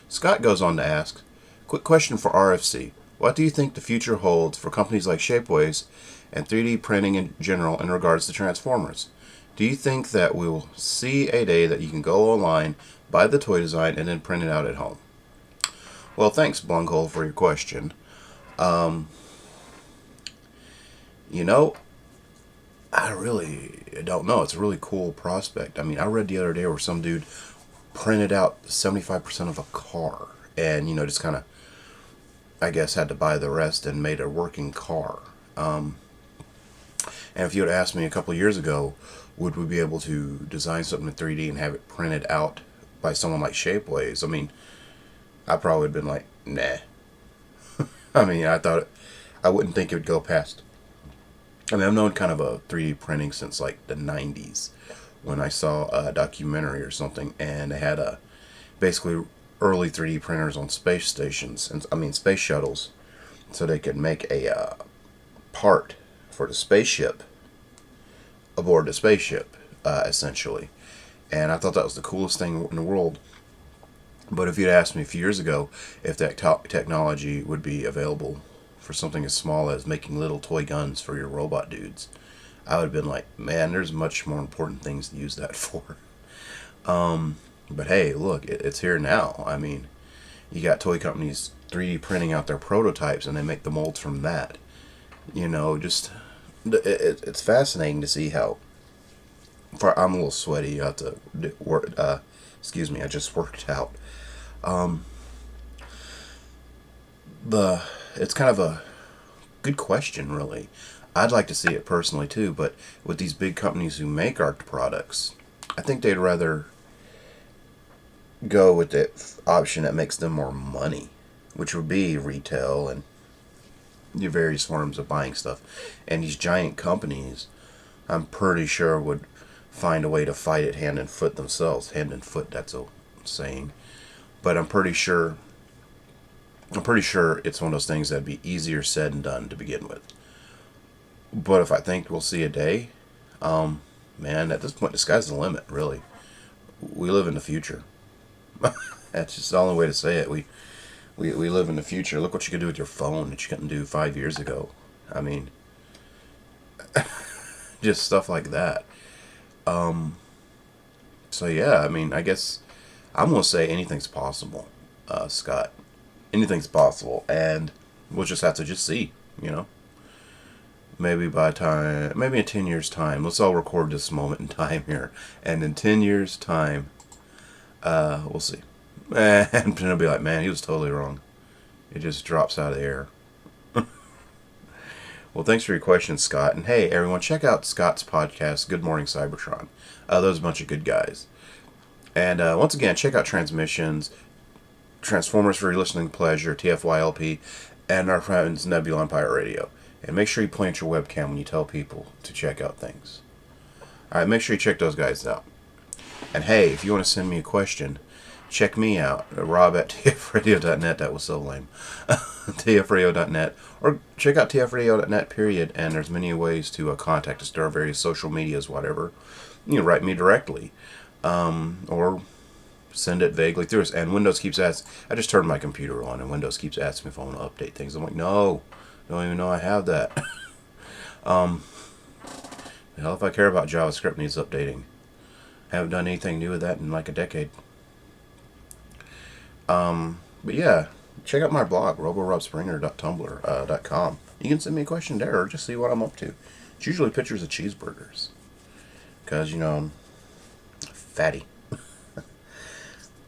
Scott goes on to ask, quick question for RFC. What do you think the future holds for companies like Shapeways and 3D printing in general in regards to Transformers? Do you think that we'll see a day that you can go online, buy the toy design, and then print it out at home? Well, thanks, Blunghole, for your question. I really don't know. It's a really cool prospect. I mean, I read the other day where some dude printed out 75% of a car and, just kind of, I guess, had to buy the rest and made a working car. And if you had asked me a couple of years ago, would we be able to design something in 3D and have it printed out by someone like Shapeways? I mean, I probably would have been like, nah. I mean, I wouldn't think it would go past. I mean, I've known kind of a 3D printing since like the 90s when I saw a documentary or something, and they had basically early 3D printers on space stations, space shuttles, so they could make a part for the spaceship aboard the spaceship, essentially. And I thought that was the coolest thing in the world. But if you'd asked me a few years ago if that technology would be available for something as small as making little toy guns for your robot dudes, I would have been like, man, there's much more important things to use that for. But hey, look, it's here now. I mean, you got toy companies 3D printing out their prototypes and they make the molds from that. It's fascinating to see how. I'm a little sweaty. You have to work. Excuse me. I just worked out. It's kind of a good question, really. I'd like to see it personally too, but with these big companies who make art products, I think they'd rather go with the option that makes them more money, which would be retail and your various forms of buying stuff. And these giant companies, I'm pretty sure, would find a way to fight it hand and foot themselves. Hand and foot, that's a saying. But I'm pretty sure it's one of those things that'd be easier said than done to begin with. But if I think we'll see a day, man, at this point, the sky's the limit, really. We live in the future. That's just the only way to say it. We live in the future. Look what you can do with your phone that you couldn't do 5 years ago. I mean, just stuff like that. So yeah, I mean, I guess I'm going to say anything's possible, Scott. Anything's possible, and we'll just have to just see, Maybe in 10 years' time, let's all record this moment in time here, and in 10 years' time, we'll see. And it'll be like, man, he was totally wrong. It just drops out of the air. Well, thanks for your question, Scott. And hey, everyone, check out Scott's podcast, Good Morning Cybertron. Those are a bunch of good guys. And once again, check out Transmissions, Transformers for Your Listening Pleasure, TFYLP, and our friends Nebulan Pirate Radio. And make sure you point at your webcam when you tell people to check out things. Alright, make sure you check those guys out. And hey, if you want to send me a question, check me out, Rob at tfradio.net. That was so lame. tfradio.net. Or check out tfradio.net, period. And there's many ways to contact us through our various social medias, whatever. You can write me directly. Or send it vaguely through us. And Windows keeps asking, I just turned my computer on and Windows keeps asking me if I want to update things. I'm like, no, don't even know I have that. Hell, if I care about JavaScript, needs updating. Haven't done anything new with that in like a decade. But yeah, check out my blog, roborobspringer.tumblr.com. You can send me a question there or just see what I'm up to. It's usually pictures of cheeseburgers. Because, I'm fatty.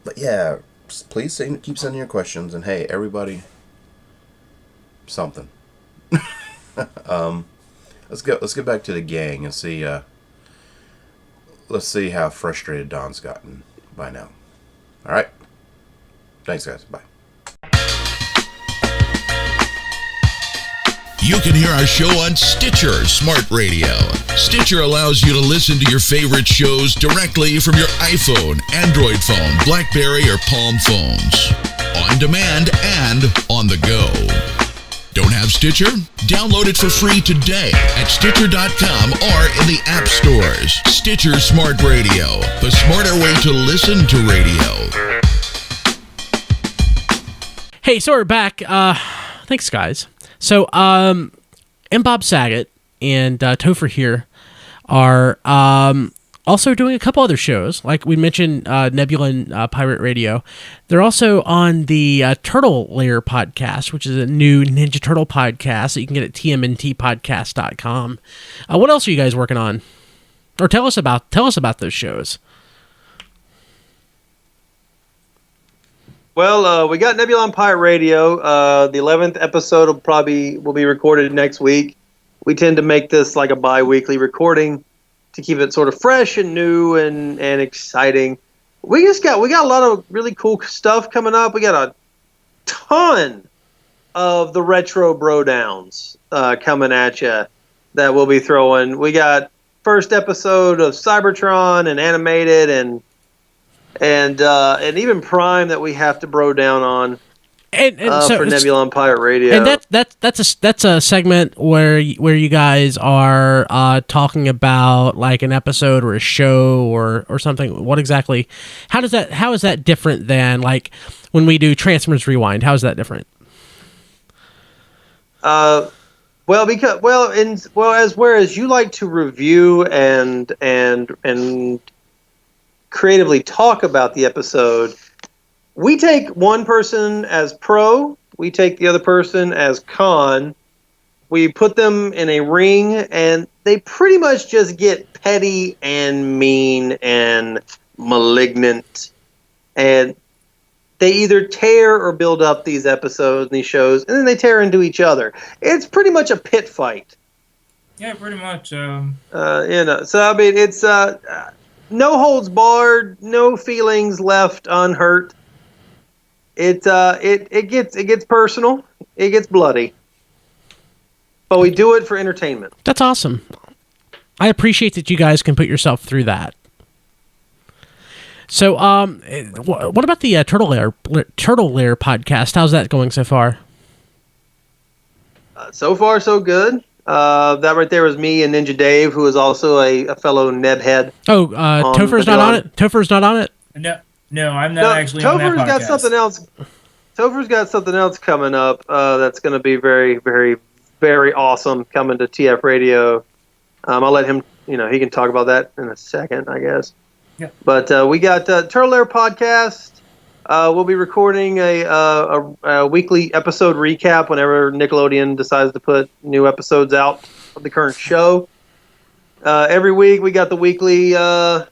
But yeah, please keep sending your questions. And hey, everybody, something. Let's get back to the gang and see. Let's see how frustrated Don's gotten by now. All right. Thanks, guys. Bye. You can hear our show on Stitcher Smart Radio. Stitcher allows you to listen to your favorite shows directly from your iPhone, Android phone, BlackBerry, or Palm phones. On demand and on the go. Don't have Stitcher? Download it for free today at Stitcher.com or in the app stores. Stitcher Smart Radio, the smarter way to listen to radio. Hey, so we're back. Thanks, guys. So, MBob Saget and Topher here are also doing a couple other shows. Like we mentioned, Nebulan Pirate Radio. They're also on the Turtle Lair podcast, which is a new Ninja Turtle podcast that you can get at tmntpodcast.com. What else are you guys working on? Or tell us about those shows. Well, we got Nebulan Pirate Radio. The 11th episode will be recorded next week. We tend to make this like a bi-weekly recording to keep it sort of fresh and new and exciting. We got a lot of really cool stuff coming up. We got a ton of the retro bro downs coming at you that we'll be throwing. We got first episode of Cybertron and animated and even Prime that we have to bro down on. And so for Nebulan Pirate Radio, and that's a segment where you guys are talking about like an episode or a show or something. What exactly? How is that different than like when we do Transformers Rewind? How is that different? Whereas you like to review and creatively talk about the episode. We take one person as pro, we take the other person as con, we put them in a ring, and they pretty much just get petty and mean and malignant. And they either tear or build up these episodes and these shows, and then they tear into each other. It's pretty much a pit fight. Yeah, pretty much. So, I mean, it's no holds barred, no feelings left unhurt. It gets personal. It gets bloody. But we do it for entertainment. That's awesome. I appreciate that you guys can put yourself through that. So, what about the Turtle Lair podcast? How's that going so far? So far, so good. That right there was me and Ninja Dave, who is also a fellow Nebhead. Oh, Topher's not on it? Topher's not on it? No, I'm not actually on that podcast. Got something else. Topher's got something else coming up that's going to be very, very, very awesome coming to TF Radio. I'll let him, he can talk about that in a second, I guess. Yeah. But we got Turtle Lair podcast. We'll be recording a weekly episode recap whenever Nickelodeon decides to put new episodes out of the current show. Every week we got the weekly Turtle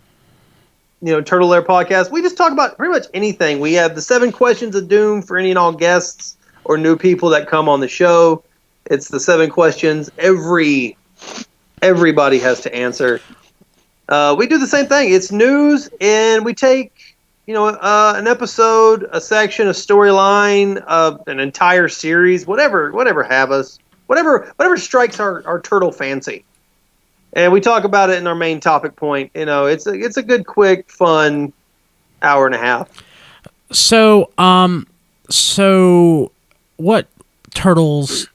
Lair podcast. We just talk about pretty much anything. We have the 7 questions of doom for any and all guests or new people that come on the show. It's the 7 questions everybody has to answer. We do the same thing. It's news, and we take an episode, a section, a storyline, an entire series, whatever have us, whatever strikes our turtle fancy. And we talk about it in our main topic point. It's a good, quick, fun hour and a half. So what Turtles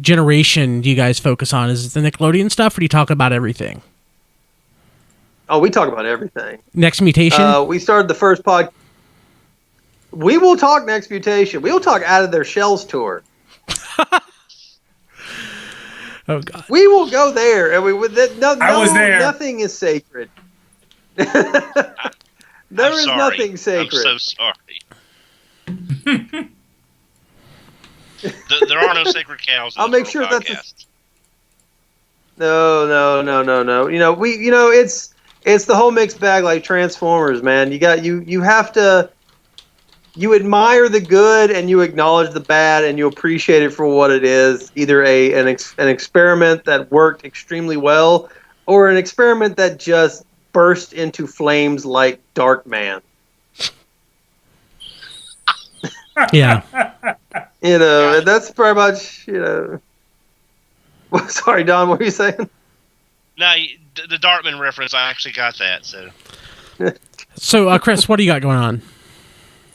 generation do you guys focus on? Is it the Nickelodeon stuff, or do you talk about everything? Oh, we talk about everything. Next Mutation? We started the first pod. We will talk Next Mutation. We will talk Out of Their Shells tour. Oh God! We will go there, and I was there. Nothing is sacred. There is nothing sacred. I'm so sorry. There are no sacred cows. I'll make sure that's No. It's the whole mixed bag, like Transformers, man. You have to. You admire the good and you acknowledge the bad and you appreciate it for what it is. Either an experiment that worked extremely well or an experiment that just burst into flames like Darkman. Yeah. And that's pretty much, Sorry, Don, what were you saying? No, the Dartman reference, I actually got that. So, So Chris, what do you got going on?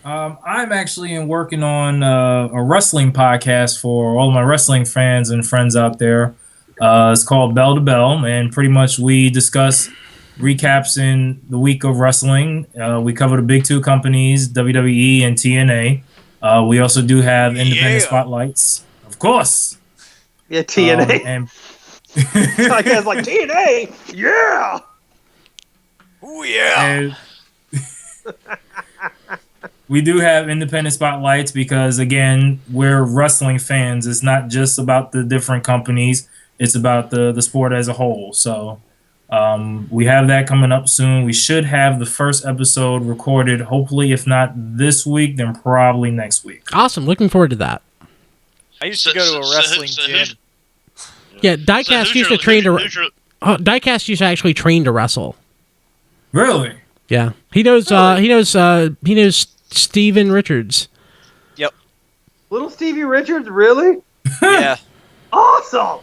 I'm actually working on a wrestling podcast for all my wrestling fans and friends out there. It's called Bell to Bell, and pretty much we discuss recaps in the week of wrestling. We cover the big two companies, WWE and TNA. We also do have independent spotlights, of course. Yeah, TNA. And I guess like TNA. Yeah. Oh yeah. And we do have independent spotlights because, again, we're wrestling fans. It's not just about the different companies. It's about the sport as a whole. So we have that coming up soon. We should have the first episode recorded, hopefully, if not this week, then probably next week. Awesome. Looking forward to that. I used to go to a wrestling gym. Yeah, Diecast used to train to. Diecast used to actually train to wrestle. Really? Yeah, he knows. He knows Steven Richards. Yep. Little Stevie Richards, really? Yeah. Awesome.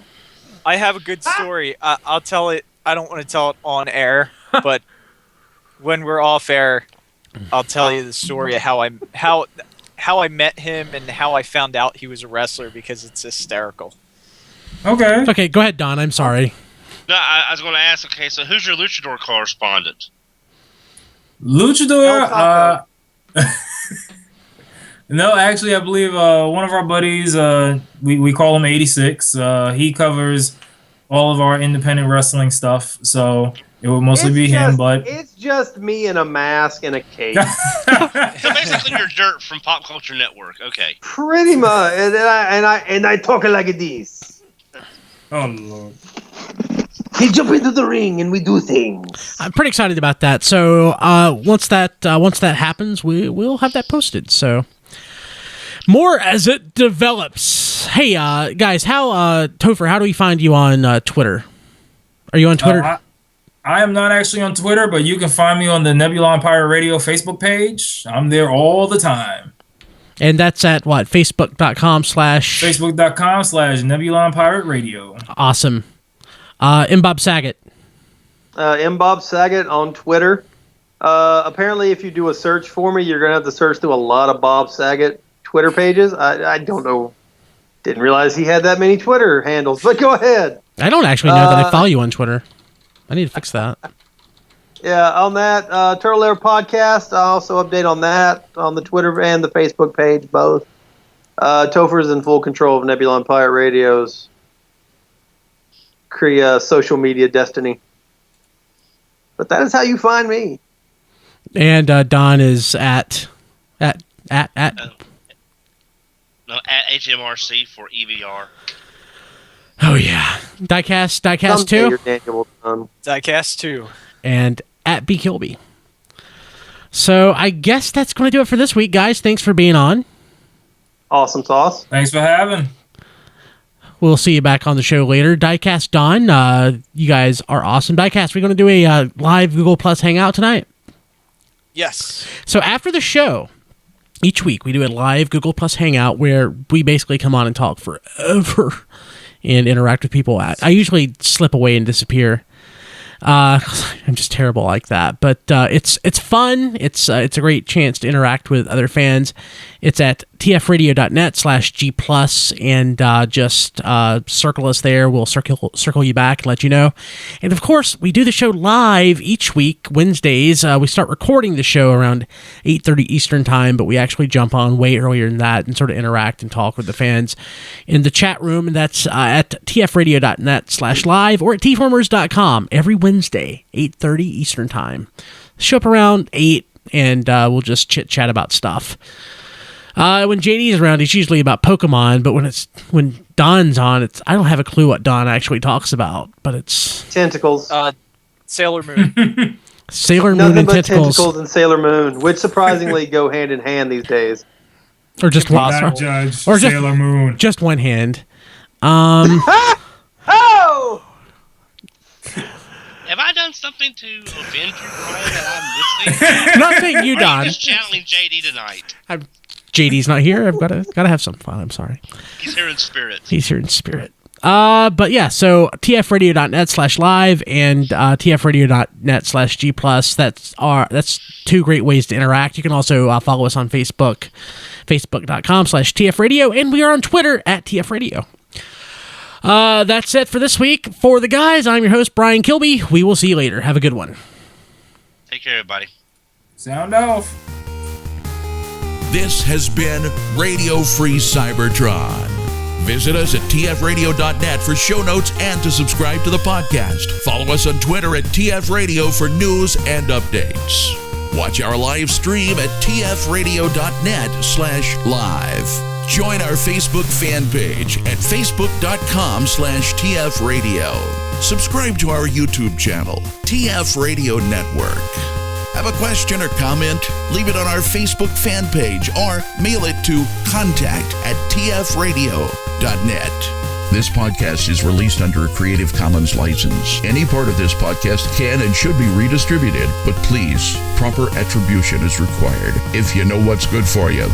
I have a good story. I'll tell it. I don't want to tell it on air, but when we're off air, I'll tell you the story of how I met him and how I found out he was a wrestler because it's hysterical. Okay. Okay, go ahead, Don. I'm sorry. No, I was going to ask. Okay, so who's your luchador correspondent? Luchador. No, actually, I believe one of our buddies. We call him 86. He covers all of our independent wrestling stuff, so it would mostly be him. But it's just me in a mask and a cape. So basically, you're Dirt from Pop Culture Network. Okay. Pretty much, and I talk like this. Oh Lord. He jump into the ring and we do things. I'm pretty excited about that. So once that happens, we'll have that posted. So more as it develops. Hey guys, Topher, how do we find you on Twitter? Are you on Twitter? I am not actually on Twitter, but you can find me on the Nebulan Pirate Radio Facebook page. I'm there all the time. And that's at what? Facebook.com/ Facebook.com/Nebulan Pirate Radio. Awesome. MBob Saget. MBob Saget on Twitter. Apparently, if you do a search for me, you're going to have to search through a lot of Bob Saget Twitter pages. I don't know. Didn't realize he had that many Twitter handles, but go ahead. I don't actually know that I follow you on Twitter. I need to fix that. Yeah, on that Turtle Air podcast, I also update on that on the Twitter and the Facebook page, both. Topher's in full control of Nebulan Pirate Radio's social media destiny. But that is how you find me. And Don is at HMRC for EVR. Oh yeah, Diecast 2. Diecast 2. And at BKilby. So I guess that's going to do it for this week, guys. Thanks for being on. Awesome sauce. Thanks for having. We'll see you back on the show later. Diecast Don, you guys are awesome. Diecast, we're going to do a live Google Plus Hangout tonight. Yes. So after the show, each week we do a live Google Plus Hangout where we basically come on and talk forever and interact with people. I usually slip away and disappear. I'm just terrible like that, but it's fun. It's a great chance to interact with other fans. It's at tfradio.net/G+, and just circle us there. We'll circle you back and let you know. And of course, we do the show live each week, Wednesdays. We start recording the show around 8:30 Eastern time, but we actually jump on way earlier than that and sort of interact and talk with the fans in the chat room. And that's at tfradio.net/live or at tformers.com every Wednesday, 8:30 Eastern time. Show up around 8, and we'll just chit-chat about stuff. When JD is around, it's usually about Pokemon, but when Don's on, I don't have a clue what Don actually talks about, but it's... Tentacles. Sailor Moon. Sailor Moon Nothing and but tentacles. and Sailor Moon, which surprisingly go hand in hand these days. Or just one. Or Sailor Moon. Just one hand. Oh! Have I done something to offend you, Brian, that I'm listening? I'm not saying you, Don. I'm just channeling JD tonight. JD's not here. I've got to have some fun. I'm sorry. He's here in spirit. He's here in spirit. But yeah, so tfradio.net/live and tfradio.net/G+. That's two great ways to interact. You can also follow us on Facebook, facebook.com/tfradio, and we are on Twitter @tfradio. That's it for this week. For the guys, I'm your host, Brian Kilby. We will see you later. Have a good one. Take care, everybody. Sound off. This has been Radio Free Cybertron. Visit us at tfradio.net for show notes and to subscribe to the podcast. Follow us on Twitter @tfradio for news and updates. Watch our live stream at tfradio.net/live. Join our Facebook fan page at facebook.com/tfradio. Subscribe to our YouTube channel, TF Radio Network. Have a question or comment? Leave it on our Facebook fan page or mail it to contact@tfradio.net. This podcast is released under a Creative Commons license. Any part of this podcast can and should be redistributed, but please, proper attribution is required if you know what's good for you.